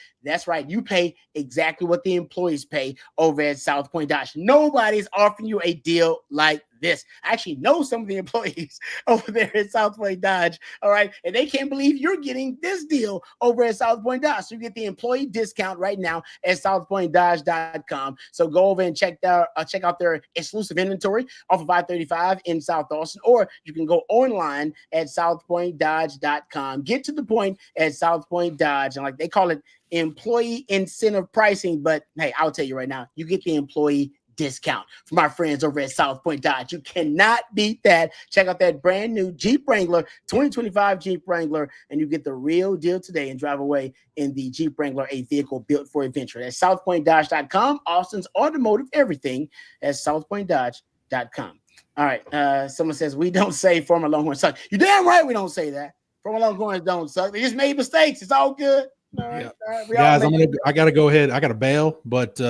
Speaker 1: You pay exactly what the employees pay over at South Point Dodge. Nobody's offering you a deal like this. I actually know some of the employees over there at South Point Dodge. All right. And they can't believe you're getting this deal over at South Point Dodge. So you get the employee discount right now at southpointdodge.com. So go over and check out their exclusive inventory off of I-35 in South Austin, or you can go online at southpointdodge.com. Get to the point at South Point Dodge. And like they call it employee incentive pricing, but hey, I'll tell you right now, you get the employee discount from our friends over at South Point Dodge. You cannot beat that. Check out that brand new Jeep Wrangler, 2025 Jeep Wrangler, and you get the real deal today and drive away in the Jeep Wrangler, a vehicle built for adventure. That's southpointdodge.com. Austin's automotive everything at southpointdodge.com. All right. Someone says, we don't say former Longhorns suck. You're damn right we don't say that. Former Longhorns don't suck. They just made mistakes. It's all good. All right. All right.
Speaker 2: Guys, I got to go ahead. I got to bail, but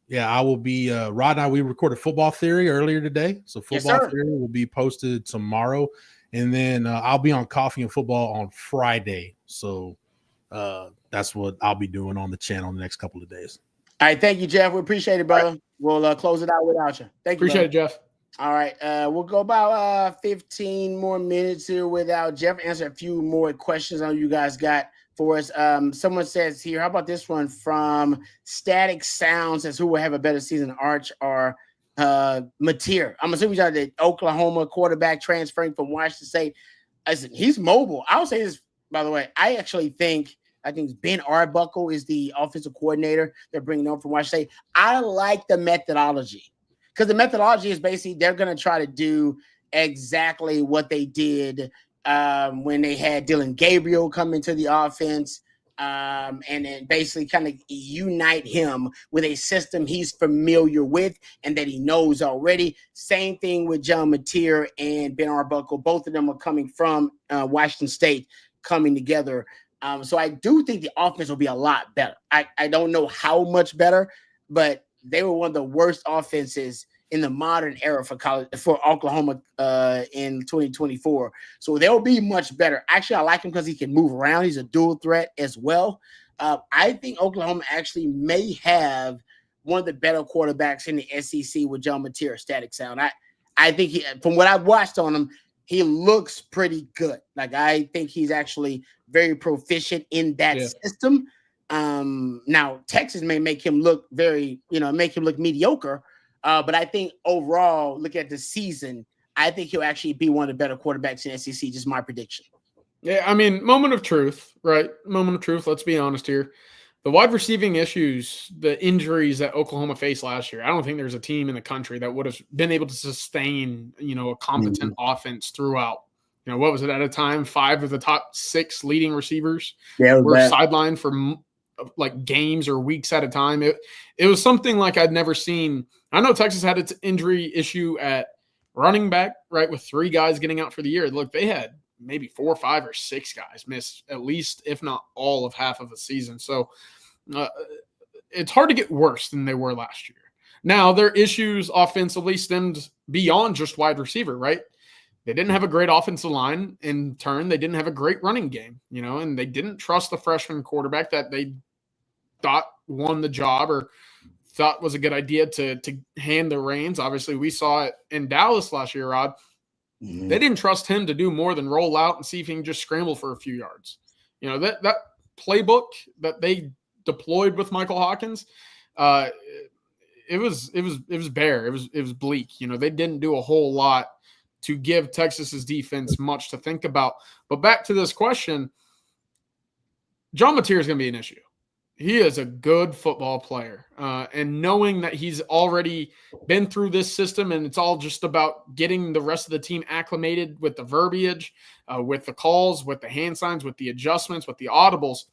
Speaker 2: yeah, I will be Rod and I, we recorded Football Theory earlier today. So Football Theory will be posted tomorrow. And then I'll be on Coffee and Football on Friday. So that's what I'll be doing on the channel in the next couple of days.
Speaker 1: All right. Thank you, Jeff. We appreciate it, brother. Right. We'll close it out without you. Thank you.
Speaker 3: Appreciate it, Jeff.
Speaker 1: All right. We'll go about 15 more minutes here without Jeff. Answer a few more questions on you guys got for us. Someone says here, how about this one from Static Sound? Says, who will have a better season, Arch or Mateer? I'm assuming you're the Oklahoma quarterback transferring from Washington State. He's mobile. I'll say this, by the way. I think Ben Arbuckle is the offensive coordinator they're bringing on from Washington State. I like the methodology, because the methodology is basically they're going to try to do exactly what they did when they had Dylan Gabriel come into the offense, and then basically kind of unite him with a system he's familiar with and that he knows already. Same thing with John Mateer and Ben Arbuckle. Both of them are coming from Washington State, coming together. So I do think the offense will be a lot better. I don't know how much better, but they were one of the worst offenses in the modern era for Oklahoma in 2024. So they'll be much better. Actually, I like him because he can move around. He's a dual threat as well. I think Oklahoma actually may have one of the better quarterbacks in the SEC with John Mateer, Static Sound. I think from what I've watched on him, he looks pretty good. Like, I think he's actually very proficient in that system. Now Texas may make him look make him look mediocre. But I think overall, look at the season, I think he'll actually be one of the better quarterbacks in SEC. Just my prediction.
Speaker 3: Yeah, I mean, moment of truth, right? Moment of truth. Let's be honest here. The wide receiving issues, the injuries that Oklahoma faced last year, I don't think there's a team in the country that would have been able to sustain, a competent offense throughout. What was it at a time? 5 of the top 6 leading receivers were sidelined for like games or weeks at a time. It was something like I'd never seen. I know Texas had its injury issue at running back, right, with 3 guys getting out for the year. Look, they had maybe 4, 5, or 6 guys miss at least, if not all, of half of the season. So it's hard to get worse than they were last year. Now, their issues offensively stemmed beyond just wide receiver, right? They didn't have a great offensive line. In turn, they didn't have a great running game, and they didn't trust the freshman quarterback that they thought won the job or thought was a good idea to hand the reins. Obviously, we saw it in Dallas last year, Rod. They didn't trust him to do more than roll out and see if he can just scramble for a few yards. That playbook that they deployed with Michael Hawkins, it was bare. It was bleak. They didn't do a whole lot to give Texas's defense much to think about. But back to this question, John Mateer is going to be an issue. He is a good football player. And knowing that he's already been through this system and it's all just about getting the rest of the team acclimated with the verbiage, with the calls, with the hand signs, with the adjustments, with the audibles,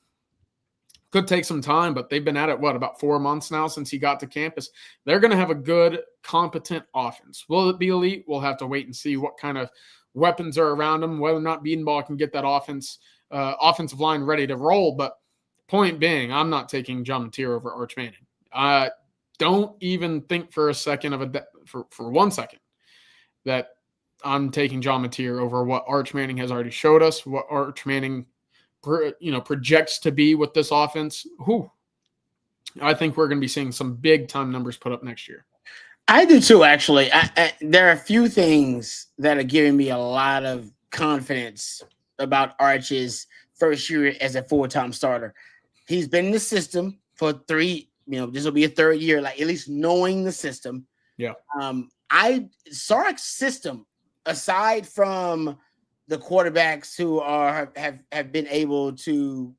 Speaker 3: could take some time, but they've been at it, about 4 months now since he got to campus. They're going to have a good, competent offense. Will it be elite? We'll have to wait and see what kind of weapons are around him, whether or not Beanball can get that offensive line ready to roll. But point being, I'm not taking John Mateer over Arch Manning. Don't even think for a second for 1 second that I'm taking John Mateer over what Arch Manning has already showed us, what Arch Manning projects to be with this offense. I think we're going to be seeing some big time numbers put up next year.
Speaker 1: I do too, actually. There are a few things that are giving me a lot of confidence about Arch's first year as a full-time starter. He's been in the system for 3, this will be a 3rd year, like at least knowing the system.
Speaker 3: Yeah.
Speaker 1: Sark's system, aside from the quarterbacks who have been able to,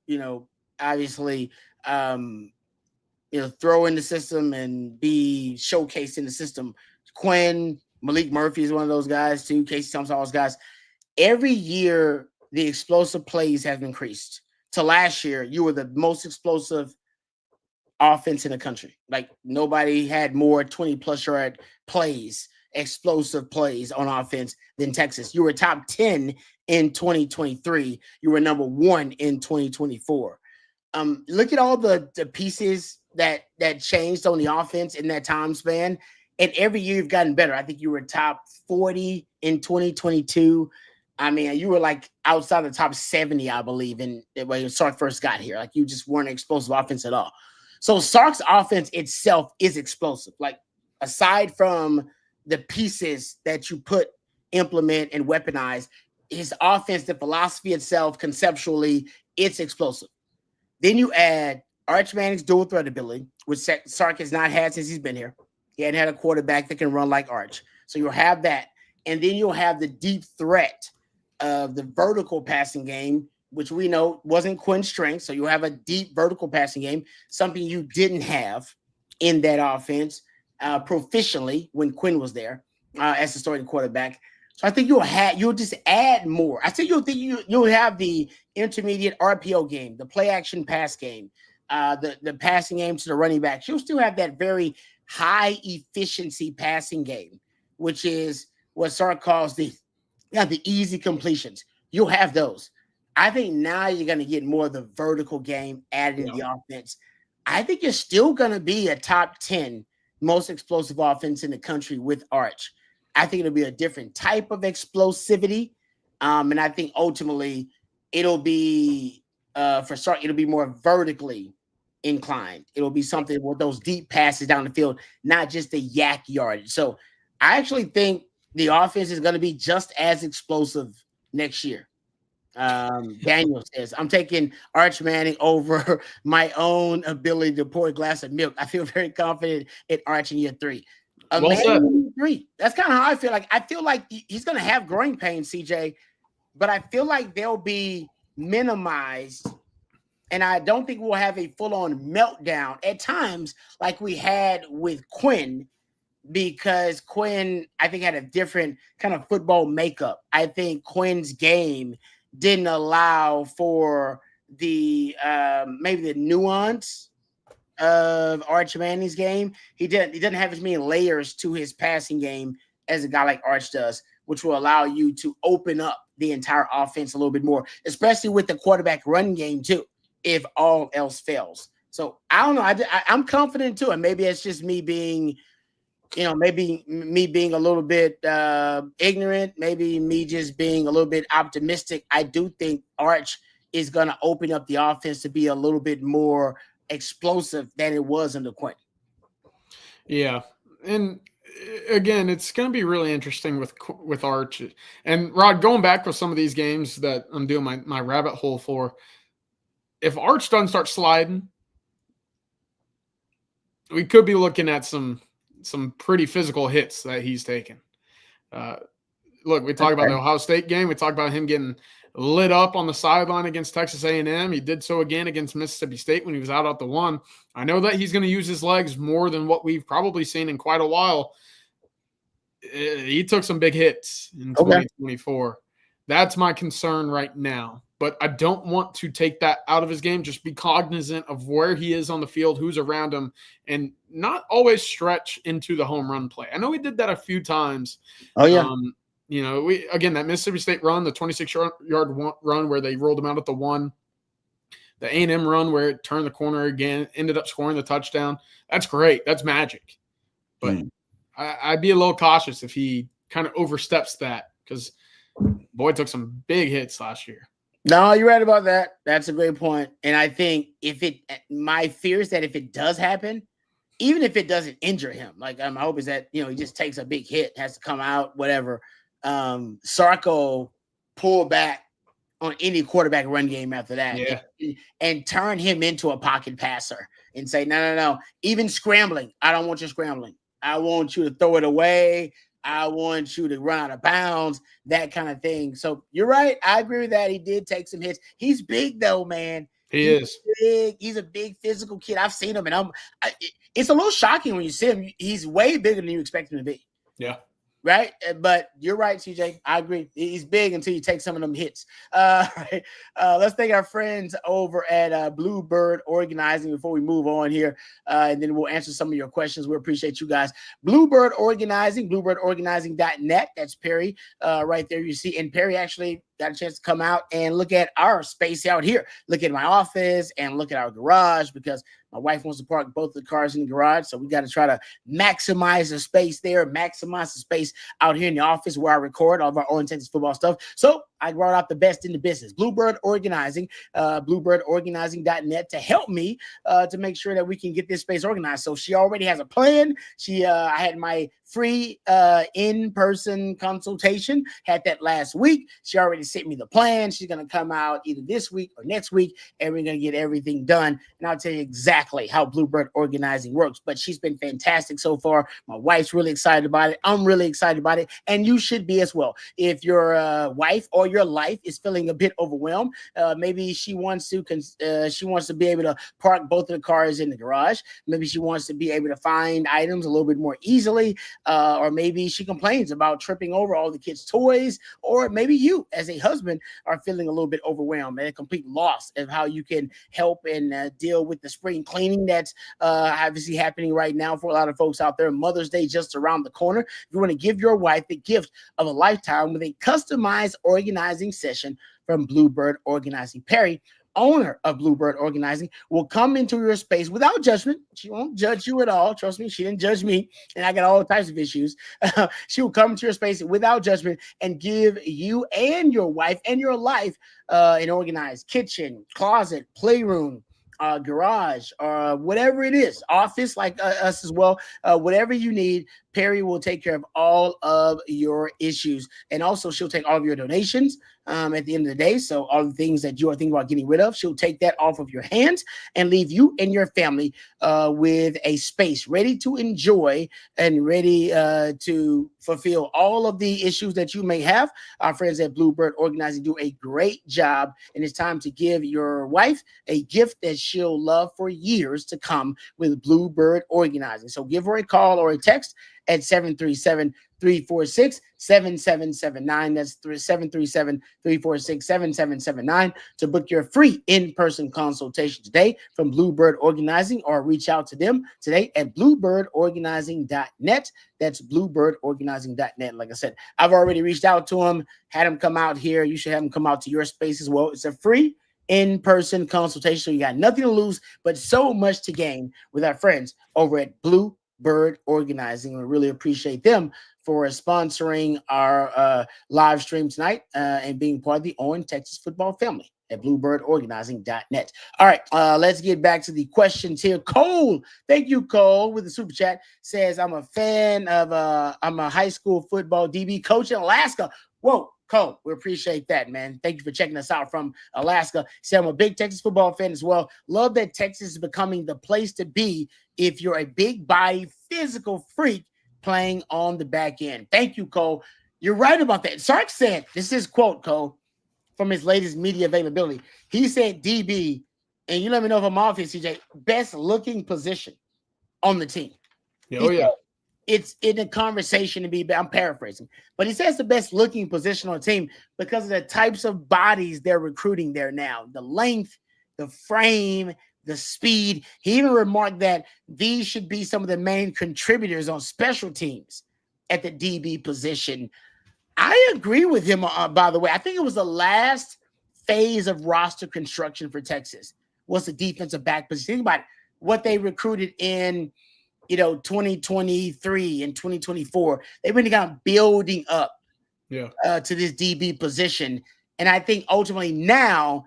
Speaker 1: obviously, throw in the system and be showcased in the system. Malik Murphy is one of those guys too. Casey Thompson, all those guys. Every year, the explosive plays have increased. To last year, you were the most explosive offense in the country. Like, nobody had more 20-plus yard plays, explosive plays on offense than Texas. You were top 10 in 2023. You were number 1 in 2024. Look at all the pieces that changed on the offense in that time span. And every year you've gotten better. I think you were top 40 in 2022. I mean, you were like outside the top 70, I believe, when Sark first got here. Like, you just weren't an explosive offense at all. So Sark's offense itself is explosive. Like, aside from the pieces that you implement and weaponize, his offense, the philosophy itself, conceptually, it's explosive. Then you add Arch Manning's dual threat ability, which Sark has not had since he's been here. He hadn't had a quarterback that can run like Arch. So you'll have that. And then you'll have the deep threat of the vertical passing game, which we know wasn't Quinn's strength. So you'll have a deep vertical passing game, something you didn't have in that offense proficiently when Quinn was there as the starting quarterback. So I think you'll just add more. I think you'll have the intermediate RPO game, the play action pass game, the passing game to the running backs. You'll still have that very high efficiency passing game, which is what Sark calls the easy completions. You'll have those. I think now you're going to get more of the vertical game added in the offense. I think you're still going to be a top 10 most explosive offense in the country with Arch. I think it'll be a different type of explosivity. And I think ultimately it'll be, for Sark, it'll be more vertically inclined. It'll be something with those deep passes down the field, not just the yak yardage. So I actually think the offense is going to be just as explosive next year. Daniel says, I'm taking Arch Manning over my own ability to pour a glass of milk. I feel very confident in Arch in year 3.
Speaker 3: Well said.
Speaker 1: 3. That's kind of how I feel like. I feel like he's going to have growing pains, CJ, but I feel like they'll be minimized. And I don't think we'll have a full-on meltdown at times like we had with Quinn, because Quinn, I think, had a different kind of football makeup. I think Quinn's game didn't allow for the maybe the nuance of Arch Manning's game. He doesn't have as many layers to his passing game as a guy like Arch does, which will allow you to open up the entire offense a little bit more, especially with the quarterback run game too, if all else fails. So I don't know. I'm confident too, and maybe it's just me being, maybe me being a little bit ignorant, maybe me just being a little bit optimistic. I do think Arch is going to open up the offense to be a little bit more explosive than it was under Quinn.
Speaker 3: Yeah. And again, it's going to be really interesting with Arch. And Rod, going back with some of these games that I'm doing my rabbit hole for, if Arch doesn't start sliding, we could be looking at some pretty physical hits that he's taken. Look, we talked about the Ohio State game. We talked about him getting lit up on the sideline against Texas A&M. He did so again against Mississippi State when he was out the one. I know that he's going to use his legs more than what we've probably seen in quite a while. He took some big hits in 2024. That's my concern right now. But I don't want to take that out of his game. Just be cognizant of where he is on the field, who's around him, and not always stretch into the home run play. I know he did that a few times.
Speaker 1: Oh, yeah.
Speaker 3: That Mississippi State run, the 26-yard run where they rolled him out at the 1, the A&M run where it turned the corner again, ended up scoring the touchdown. That's great. That's magic. But I'd be a little cautious if he kind of oversteps that, because boy took some big hits last year.
Speaker 1: No, you're right about that. That's a great point. And I think my fear is that if it does happen, even if it doesn't injure him, like my hope is that, he just takes a big hit, has to come out, whatever. Sarko pull back on any quarterback run game after that, and turn him into a pocket passer and say, no. Even scrambling, I don't want you scrambling. I want you to throw it away. I want you to run out of bounds, that kind of thing. So you're right. I agree with that. He did take some hits. He's big though, man.
Speaker 3: He's
Speaker 1: big. He's a big physical kid. I've seen him, and it's a little shocking when you see him. He's way bigger than you expect him to be.
Speaker 3: Yeah.
Speaker 1: Right. But you're right, CJ. I agree. He's big until you take some of them hits. Right. Let's thank our friends over at Bluebird Organizing before we move on here. And then we'll answer some of your questions. We appreciate you guys. Bluebird Organizing, bluebirdorganizing.net. That's Perry right there. You see, and Perry actually got a chance to come out and look at our space out here. Look at my office and look at our garage, because my wife wants to park both the cars in the garage. So we got to try to maximize the space there, maximize the space out here in the office where I record all of our All Texas football stuff. So I brought out the best in the business. Bluebird Organizing, bluebirdorganizing.net, to help me to make sure that we can get this space organized. So she already has a plan. I had my free in-person consultation, had that last week. She already sent me the plan. She's going to come out either this week or next week, and we're going to get everything done. And I'll tell you exactly how Bluebird Organizing works. But she's been fantastic so far. My wife's really excited about it. I'm really excited about it. And you should be as well. If your wife or your life is feeling a bit overwhelmed, maybe she wants to be able to park both of the cars in the garage. Maybe she wants to be able to find items a little bit more easily. Or maybe she complains about tripping over all the kids' toys, or maybe you as a husband are feeling a little bit overwhelmed and a complete loss of how you can help and deal with the spring cleaning that's obviously happening right now for a lot of folks out there. Mother's Day just around the corner. You want to give your wife the gift of a lifetime with a customized organizing session from Bluebird Organizing. Perry, owner of Bluebird Organizing, will come into your space without judgment. She won't judge you at all. Trust me, she didn't judge me, and I got all types of issues. She will come to your space without judgment and give you and your wife and your life an organized kitchen, closet, playroom, garage, or whatever it is, office like us as well, whatever you need, Perry will take care of all of your issues. And also, she'll take all of your donations at the end of the day. So all the things that you are thinking about getting rid of, she'll take that off of your hands and leave you and your family with a space ready to enjoy and ready to fulfill all of the issues that you may have. Our friends at Bluebird Organizing do a great job, and it's time to give your wife a gift that she'll love for years to come with Bluebird Organizing. So give her a call or a text at 737-346-7779. That's 737-346-7779 to book your free in-person consultation today from Bluebird Organizing, or reach out to them today at bluebirdorganizing.net. That's bluebirdorganizing.net. Like I said, I've already reached out to them, had them come out here. You should have them come out to your space as well. It's a free in-person consultation, so you got nothing to lose, but so much to gain with our friends over at Bluebird Organizing. We really appreciate them for sponsoring our live stream tonight and being part of the On Texas football family at bluebirdorganizing.net. All right, let's get back to the questions here. Cole, thank you, Cole, with the super chat, says, I'm a fan of, I'm a high school football DB coach in Alaska. Whoa, Cole, we appreciate that, man. Thank you for checking us out from Alaska. Say I'm a big Texas football fan as well. Love that Texas is becoming the place to be if you're a big body, physical freak playing on the back end. Thank you, Cole. You're right about that. Sark said, this is quote, Cole, from his latest media availability. He said DB, and you let me know if I'm off here, CJ, best looking position on the team.
Speaker 3: Oh, yeah.
Speaker 1: It's in a conversation to be, I'm paraphrasing, but he says the best looking position on the team because of the types of bodies they're recruiting there now. The length, the frame, the speed. He even remarked that these should be some of the main contributors on special teams at the DB position. I agree with him, by the way. I think it was the last phase of roster construction for Texas was the defensive back position. Think about it, what they recruited in 2023 and 2024, they've been kind of building up to this DB position. And I think ultimately now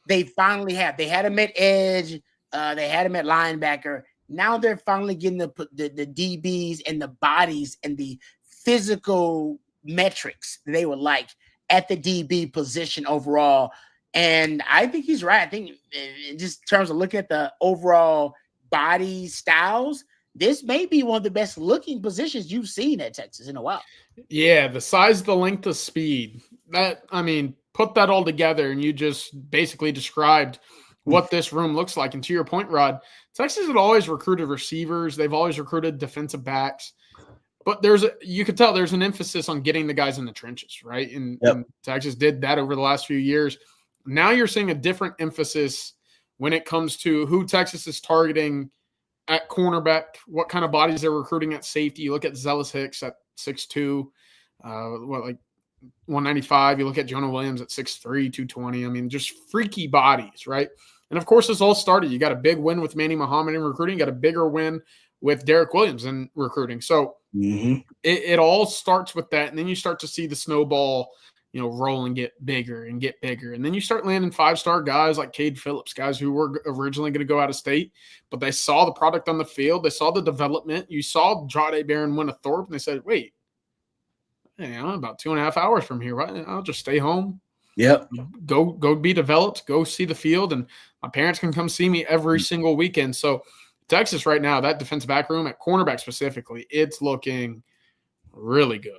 Speaker 1: they finally have. They had him at edge. They had him at linebacker. Now they're finally getting the DBs and the bodies and the physical metrics they would like at the DB position overall. And I think he's right. I think in just terms of looking at the overall body styles, this may be one of the best looking positions you've seen at Texas in a while.
Speaker 3: Yeah, the size, the length, the speed. That, I mean, put that all together and you just basically described what this room looks like. And to your point, Rod, Texas had always recruited receivers. They've always recruited defensive backs. But you could tell there's an emphasis on getting the guys in the trenches, right? And Texas did that over the last few years. Now you're seeing a different emphasis when it comes to who Texas is targeting at cornerback, what kind of bodies they're recruiting at safety. You look at Zealous Hicks at 6'2", 195. You look at Jonah Williams at 6'3", 220. I mean, just freaky bodies, right? And, of course, this all started. You got a big win with Manny Muhammad in recruiting. You got a bigger win with Derek Williams in recruiting. So it all starts with that, and then you start to see the snowball roll and get bigger. And then you start landing 5-star guys like Cade Phillips, guys who were originally going to go out of state, but they saw the product on the field. They saw the development. You saw Jade Barron win a Thorpe, and they said, wait, I'm about 2.5 hours from here, right? I'll just stay home.
Speaker 1: Yep.
Speaker 3: Go be developed, go see the field, and my parents can come see me every single weekend. So Texas right now, that defensive back room at cornerback specifically, it's looking really good.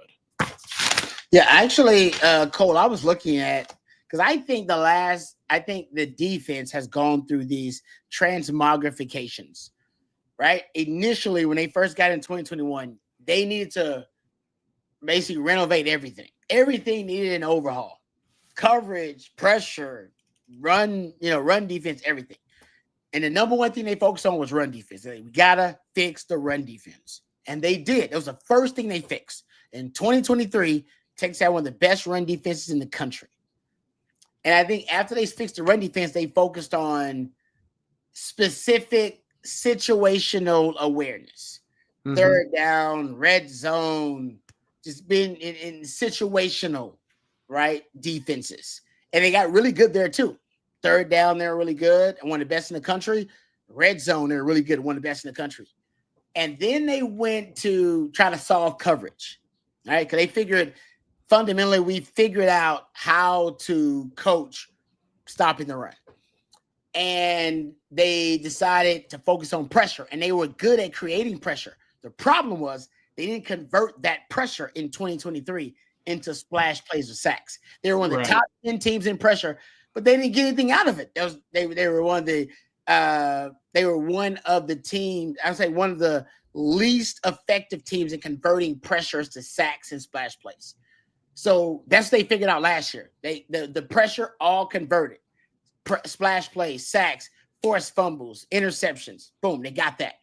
Speaker 1: Yeah, actually, Cole, I was looking at, because I think the defense has gone through these transmogrifications, right? Initially, when they first got in 2021, they needed to basically renovate everything. Everything needed an overhaul. Coverage, pressure, run defense, everything. And the number one thing they focused on was run defense. We got to fix the run defense. And they did. It was the first thing they fixed. In 2023, Texas had one of the best run defenses in the country. And I think after they fixed the run defense, they focused on specific situational awareness. Third down, red zone, just being in situational, right, defenses. And they got really good there too. Third down, they're really good and one of the best in the country. Red zone, they're really good, one of the best in the country. And then they went to try to solve coverage, all right? Because they figured fundamentally we figured out how to coach stopping the run. And they decided to focus on pressure, and they were good at creating pressure. The problem was they didn't convert that pressure in 2023 into splash plays or sacks. They were one of the top 10 teams in pressure, but they didn't get anything out of it. They were one of the teams, I would say one of the least effective teams in converting pressures to sacks and splash plays. So that's what they figured out last year. The pressure all converted. Splash plays, sacks, forced fumbles, interceptions. Boom, they got that.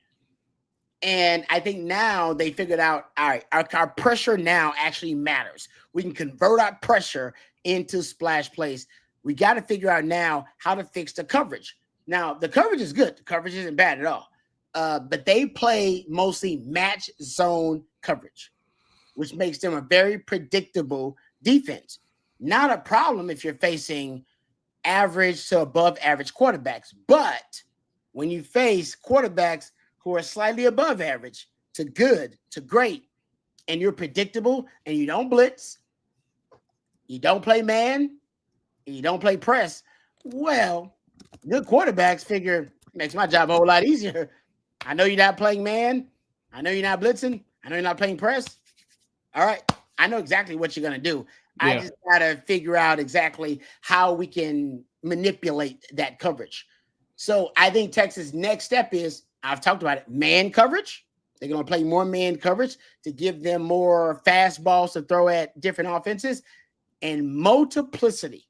Speaker 1: And I think now they figured out, all right, our pressure now actually matters. We can convert our pressure into splash plays. We got to figure out now how to fix the coverage. Now, the coverage is good. The coverage isn't bad at all. But they play mostly match zone coverage, which makes them a very predictable defense. Not a problem if you're facing average to above average quarterbacks. But when you face quarterbacks who are slightly above average to good to great, and you're predictable and you don't blitz, you don't play man, and you don't play press, well, good quarterbacks figure makes my job a whole lot easier. I know you're not playing man. I know you're not blitzing. I know you're not playing press. All right. I know exactly what you're going to do. Yeah. I just got to figure out exactly how we can manipulate that coverage. So I think Texas' next step is, I've talked about it, man coverage. They're going to play more man coverage to give them more fastballs to throw at different offenses. And multiplicity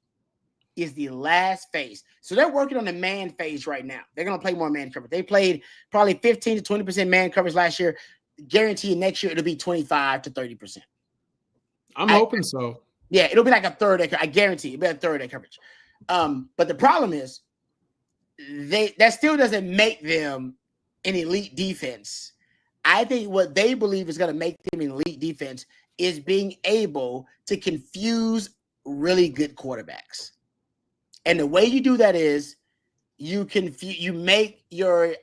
Speaker 1: is the last phase. So they're working on the man phase right now. They're going to play more man coverage. They played probably 15 to 20% man coverage last year. Guarantee next year it'll be 25 to 30%.
Speaker 3: I'm hoping so.
Speaker 1: Yeah, it'll be like a third. I guarantee it'll be a third of coverage. But the problem is that still doesn't make them an elite defense. I think what they believe is going to make them an elite defense is being able to confuse really good quarterbacks. And the way you do that is you make your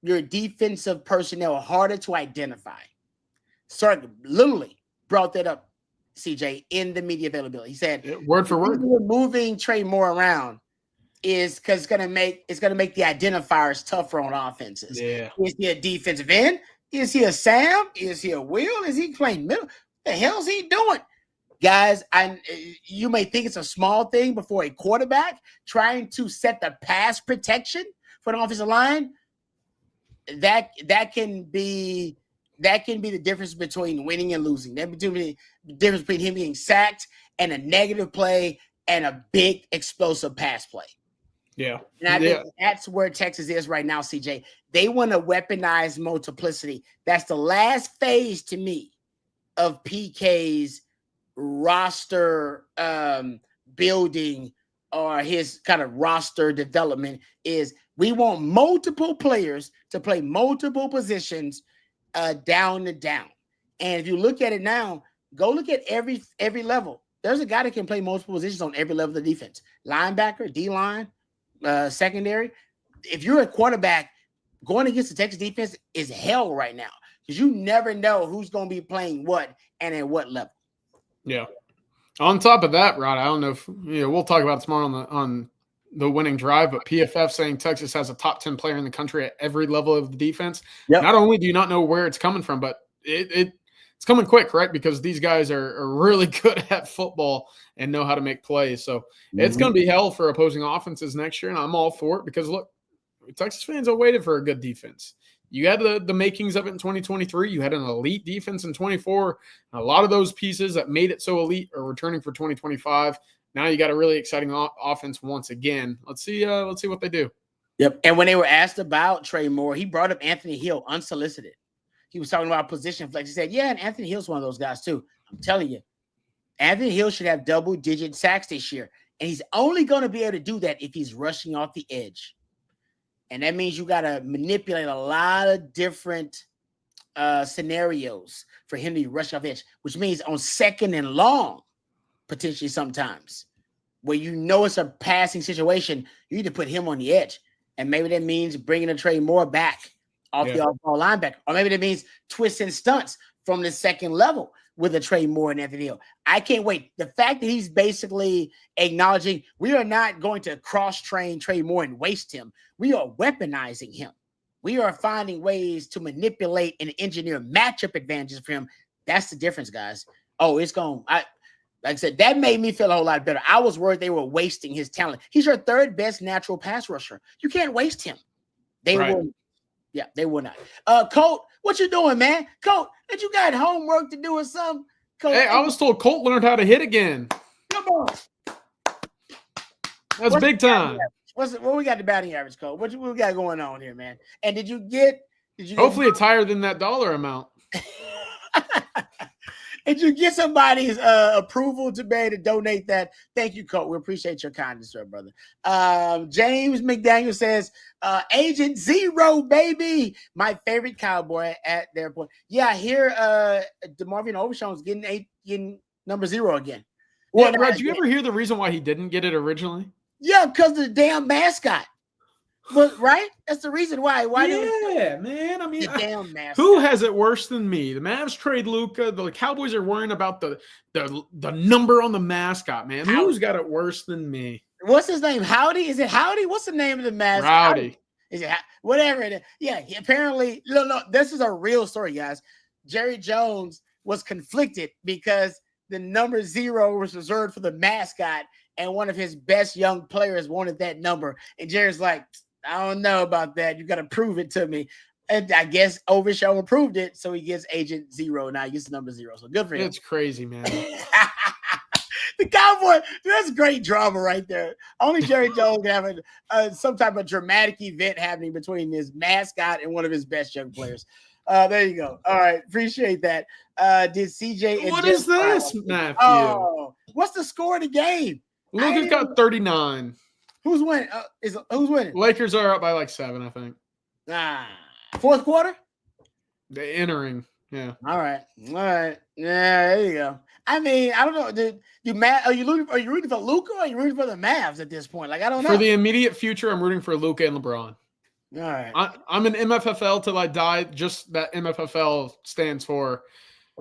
Speaker 1: defensive personnel harder to identify. Sark literally brought that up, CJ, in the media availability. He said,
Speaker 3: word for word,
Speaker 1: moving Trey Moore around is because it's gonna make the identifiers tougher on offenses.
Speaker 3: Yeah.
Speaker 1: Is he a defensive end? Is he a Sam? Is he a Will? Is he playing middle? What the hell is he doing? Guys, you may think it's a small thing before a quarterback trying to set the pass protection for an offensive line. That can be the difference between winning and losing. That can be the difference between him being sacked and a negative play and a big explosive pass play.
Speaker 3: Yeah.
Speaker 1: And I think that's where Texas is right now, CJ. They want to weaponize multiplicity. That's the last phase to me of PK's roster building or his kind of roster development is we want multiple players to play multiple positions down to down. And if you look at it now, go look at every level. There's a guy that can play multiple positions on every level of the defense. Linebacker, D-line, secondary. If you're a quarterback, going against the Texas defense is hell right now because you never know who's going to be playing what and at what level.
Speaker 3: Yeah. On top of that, Rod, I don't know if we'll talk about it tomorrow on the winning drive, but PFF saying Texas has a top 10 player in the country at every level of the defense. Yep. Not only do you not know where it's coming from, but it's coming quick, right? Because these guys are really good at football and know how to make plays. So it's going to be hell for opposing offenses next year, and I'm all for it because, look, Texas fans have waited for a good defense. You had the makings of it in 2023. You had an elite defense in 24. A lot of those pieces that made it so elite are returning for 2025. Now you got a really exciting offense once again. Let's see what they do.
Speaker 1: Yep. And when they were asked about Trey Moore, he brought up Anthony Hill unsolicited. He was talking about position flex. He said, yeah, and Anthony Hill's one of those guys too. I'm telling you, Anthony Hill should have double-digit sacks this year. And he's only going to be able to do that if he's rushing off the edge. And that means you got to manipulate a lot of different scenarios for him to rush off the edge, which means on second and long, potentially sometimes. where you know it's a passing situation, you need to put him on the edge. And maybe that means bringing a Trey Moore back off the off-ball linebacker. Or maybe that means twisting stunts from the second level with a Trey Moore and Anthony Hill. I can't wait. The fact that he's basically acknowledging we are not going to cross-train Trey Moore and waste him. We are weaponizing him. We are finding ways to manipulate and engineer matchup advantages for him. That's the difference, guys. Oh, it's going – like I said, that made me feel a whole lot better. I was worried they were wasting his talent. He's your third best natural pass rusher. You can't waste him. They will. Yeah, they will not. Colt, what you doing, man? Colt, did you got homework to do or something? Colt,
Speaker 3: hey, I was told Colt learned how to hit again.
Speaker 1: Come on.
Speaker 3: That's big time.
Speaker 1: What we got the batting average, Colt? What we got going on here, man? And did you get
Speaker 3: hopefully it's higher than that dollar amount.
Speaker 1: Did you get somebody's approval to be able to donate that? Thank you, Colt. We appreciate your kindness, sir, brother. James McDaniel says, Agent Zero, baby. My favorite cowboy at their point. Yeah, I hear DeMarvion Overshown's getting number 0 again.
Speaker 3: Well, Rod, did you ever hear the reason why he didn't get it originally?
Speaker 1: Yeah, because of the damn mascot. But right? That's the reason why.
Speaker 3: Man. I mean,
Speaker 1: the damn mascot.
Speaker 3: Who has it worse than me? The Mavs trade Luka. The Cowboys are worrying about the number on the mascot, man. Who's got it worse than me?
Speaker 1: What's his name? Howdy? Is it Howdy? What's the name of the mascot?
Speaker 3: Rowdy.
Speaker 1: Is it whatever it is? Yeah, apparently. No, this is a real story, guys. Jerry Jones was conflicted because the number 0 was reserved for the mascot, and one of his best young players wanted that number. And Jerry's like, I don't know about that. You got to prove it to me. And I guess Overshow approved it, so he gets Agent 0. Now he gets the number 0. So good for him.
Speaker 3: It's crazy, man.
Speaker 1: The Cowboy, that's great drama right there. Only Jerry Jones having some type of dramatic event happening between his mascot and one of his best young players. There you go. All right. Appreciate that. Did CJ?
Speaker 3: What is this, Matthew?
Speaker 1: Oh, what's the score of the game?
Speaker 3: Luka's got 39.
Speaker 1: Who's winning? Who's winning?
Speaker 3: Lakers are up by like 7, I think.
Speaker 1: Fourth quarter?
Speaker 3: They're entering. Yeah.
Speaker 1: All right. Yeah, there you go. I mean, I don't know. Are you rooting for Luka or are you rooting for the Mavs at this point? Like, I don't know.
Speaker 3: For the immediate future, I'm rooting for Luka and LeBron.
Speaker 1: All right.
Speaker 3: I'm an MFFL till I die. Just that MFFL stands for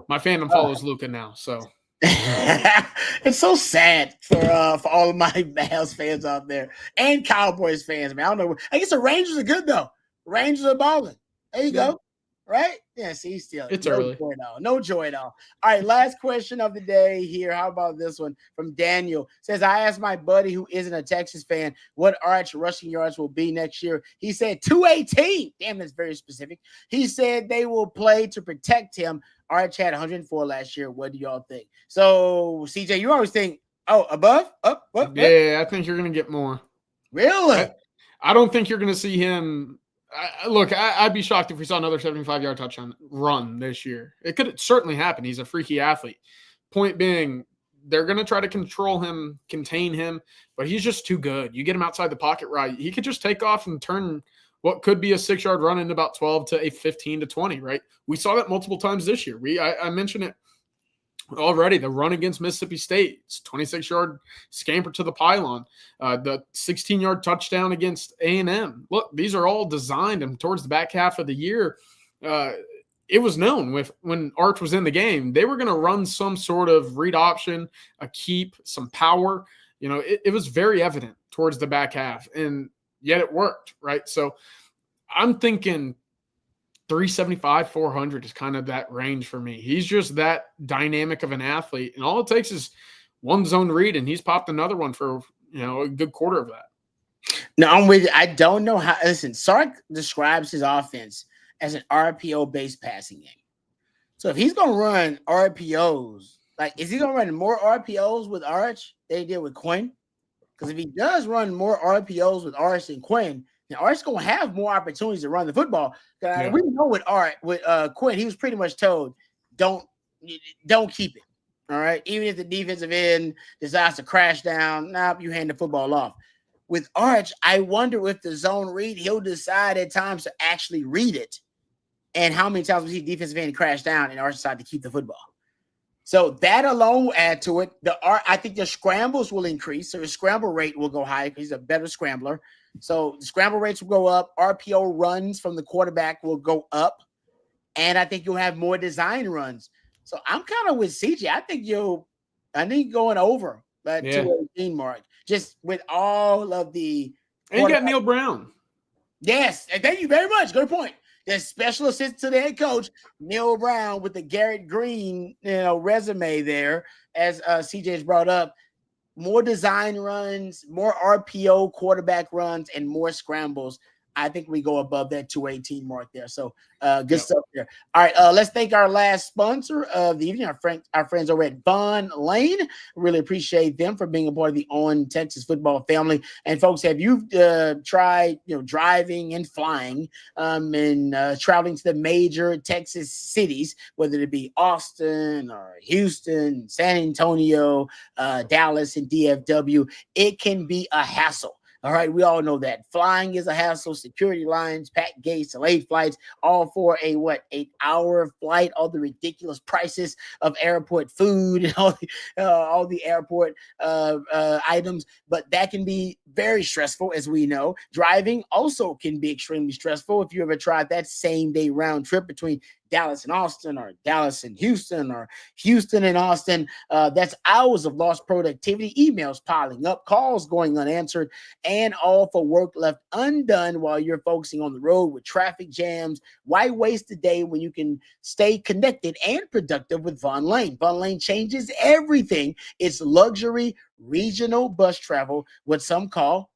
Speaker 3: my fandom follows Luka now. So
Speaker 1: it's so sad for all of my Mavs fans out there and Cowboys fans, man. I don't know. I guess the Rangers are good though. Rangers are balling. There you go. Right? Yeah, see, still.
Speaker 3: It's early.
Speaker 1: No joy at all. All right, last question of the day here. How about this one from Daniel? Says, I asked my buddy who isn't a Texas fan what Arch rushing yards will be next year. He said 218. Damn, that's very specific. He said they will play to protect him. Arch had 104 last year. What do y'all think? So, CJ, you always think, above? Up?
Speaker 3: Yeah, I think you're going to get more.
Speaker 1: Really?
Speaker 3: I don't think you're going to see him. Look, I'd be shocked if we saw another 75-yard touchdown run this year. It could certainly happen. He's a freaky athlete. Point being, they're going to try to control him, contain him, but he's just too good. You get him outside the pocket right, he could just take off and turn what could be a 6-yard run into about 12 to a 15 to 20, right? We saw that multiple times this year. I mentioned it already. The run against Mississippi State, 26-yard scamper to the pylon, the 16-yard touchdown against A&M. Look, these are all designed, and towards the back half of the year, it was known when Arch was in the game, they were going to run some sort of read option, a keep, some power. You know, it was very evident towards the back half, and yet it worked, right? So I'm thinking 375, 400 is kind of that range for me. He's just that dynamic of an athlete. And all it takes is one zone read, and he's popped another one for, a good quarter of that.
Speaker 1: No, I'm with you. I don't know how. Listen, Sark describes his offense as an RPO-based passing game. So if he's going to run RPOs, like, is he going to run more RPOs with Arch than he did with Quinn? Because if he does run more RPOs with Arch than Quinn, now, Art's going to have more opportunities to run the football. We know with Quinn, he was pretty much told, don't keep it, all right? Even if the defensive end decides to crash down, you hand the football off. With Arch, I wonder if the zone read, he'll decide at times to actually read it. And how many times we see defensive end crash down and Arch decide to keep the football. So that alone will add to it. I think the scrambles will increase. So the scramble rate will go higher because he's a better scrambler. So the scramble rates will go up. RPO runs from the quarterback will go up. And I think you'll have more design runs. So I'm kind of with CJ. I think going over that 218 mark, just with all of the.
Speaker 3: And you got Neil Brown.
Speaker 1: Yes, and thank you very much. Good point. The special assistant to the head coach, Neil Brown, with the Garrett Green, resume there, as CJ's brought up. More design runs, more RPO quarterback runs, and more scrambles. I think we go above that 218 mark there. So good stuff there. All right, let's thank our last sponsor of the evening, our friends over at Vaughn Lane. Really appreciate them for being a part of the On Texas football family. And folks, have you tried driving and flying and traveling to the major Texas cities, whether it be Austin or Houston, San Antonio, Dallas, and DFW? It can be a hassle. All right, we all know that flying is a hassle. Security lines, packed gates, delayed flights, all for a 8-hour flight. All the ridiculous prices of airport food and all the airport items. But that can be very stressful, as we know. Driving also can be extremely stressful. If you ever tried that same day round trip between Dallas and Austin, or Dallas and Houston, or Houston and Austin, that's hours of lost productivity, emails piling up, calls going unanswered, and all for work left undone while you're focusing on the road with traffic jams. Why waste the day when you can stay connected and productive with Vaughn Lane? Vaughn Lane changes everything. It's luxury regional bus travel, what some call,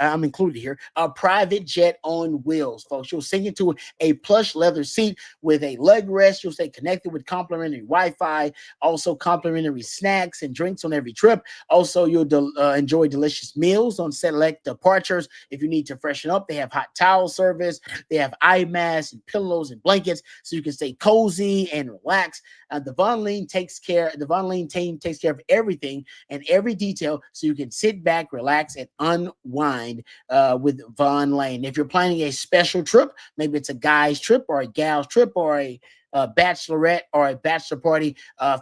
Speaker 1: I'm included here, a private jet on wheels, folks. You'll sink into a plush leather seat with a leg rest. You'll stay connected with complimentary Wi-Fi, also complimentary snacks and drinks on every trip. Also, you'll enjoy delicious meals on select departures. If you need to freshen up, they have hot towel service. They have eye masks and pillows and blankets so you can stay cozy and relax. The Vaughn Lane team takes care of everything and every detail so you can sit back, relax, and unwind with Vaughn Lane. If you're planning a special trip, maybe it's a guy's trip or a gal's trip or a bachelorette or a bachelor party,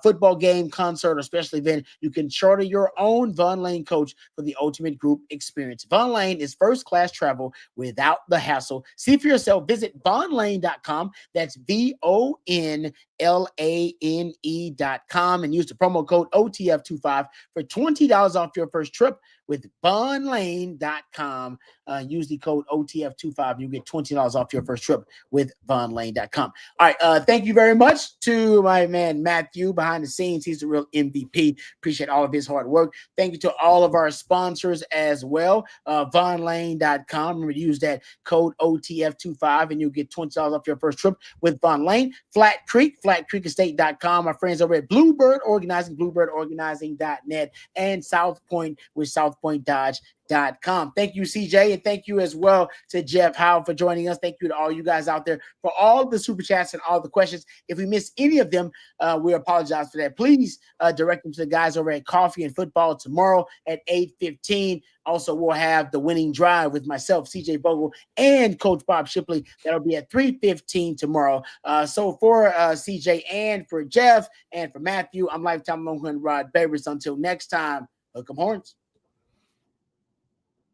Speaker 1: football game, concert, or special event, you can charter your own Vaughn Lane coach for the ultimate group experience. Vaughn Lane is first-class travel without the hassle. See for yourself. Visit VaughnLane.com. That's VONLANE.com and use the promo code OTF25 for $20 off your first trip with VaughnLane.com. Use the code OTF25. You get $20 off your first trip with VaughnLane.com. All right. Thank you very much to my man Matthew behind the scenes. He's the real MVP. Appreciate all of his hard work. Thank you to all of our sponsors as well. VaughnLane.com. Remember to use that code OTF25 and you'll get $20 off your first trip with Vaughn Lane. Flat Creek, FlatCreekEstate.com. Our friends over at Bluebird Organizing, BluebirdOrganizing.net, and South Point with SouthPointDodge.com. Thank you, CJ, and thank you as well to Jeff Howe for joining us. Thank you to all you guys out there for all the super chats and all the questions. If we missed any of them, we apologize for that. Please direct them to the guys over at Coffee and Football tomorrow at 8:15. Also, we'll have the winning drive with myself, CJ Bogle, and Coach Bob Shipley. That'll be at 3:15 tomorrow. So for CJ and for Jeff and for Matthew, I'm Lifetime Longhorn Rod Babers. Until next time, hook 'em horns.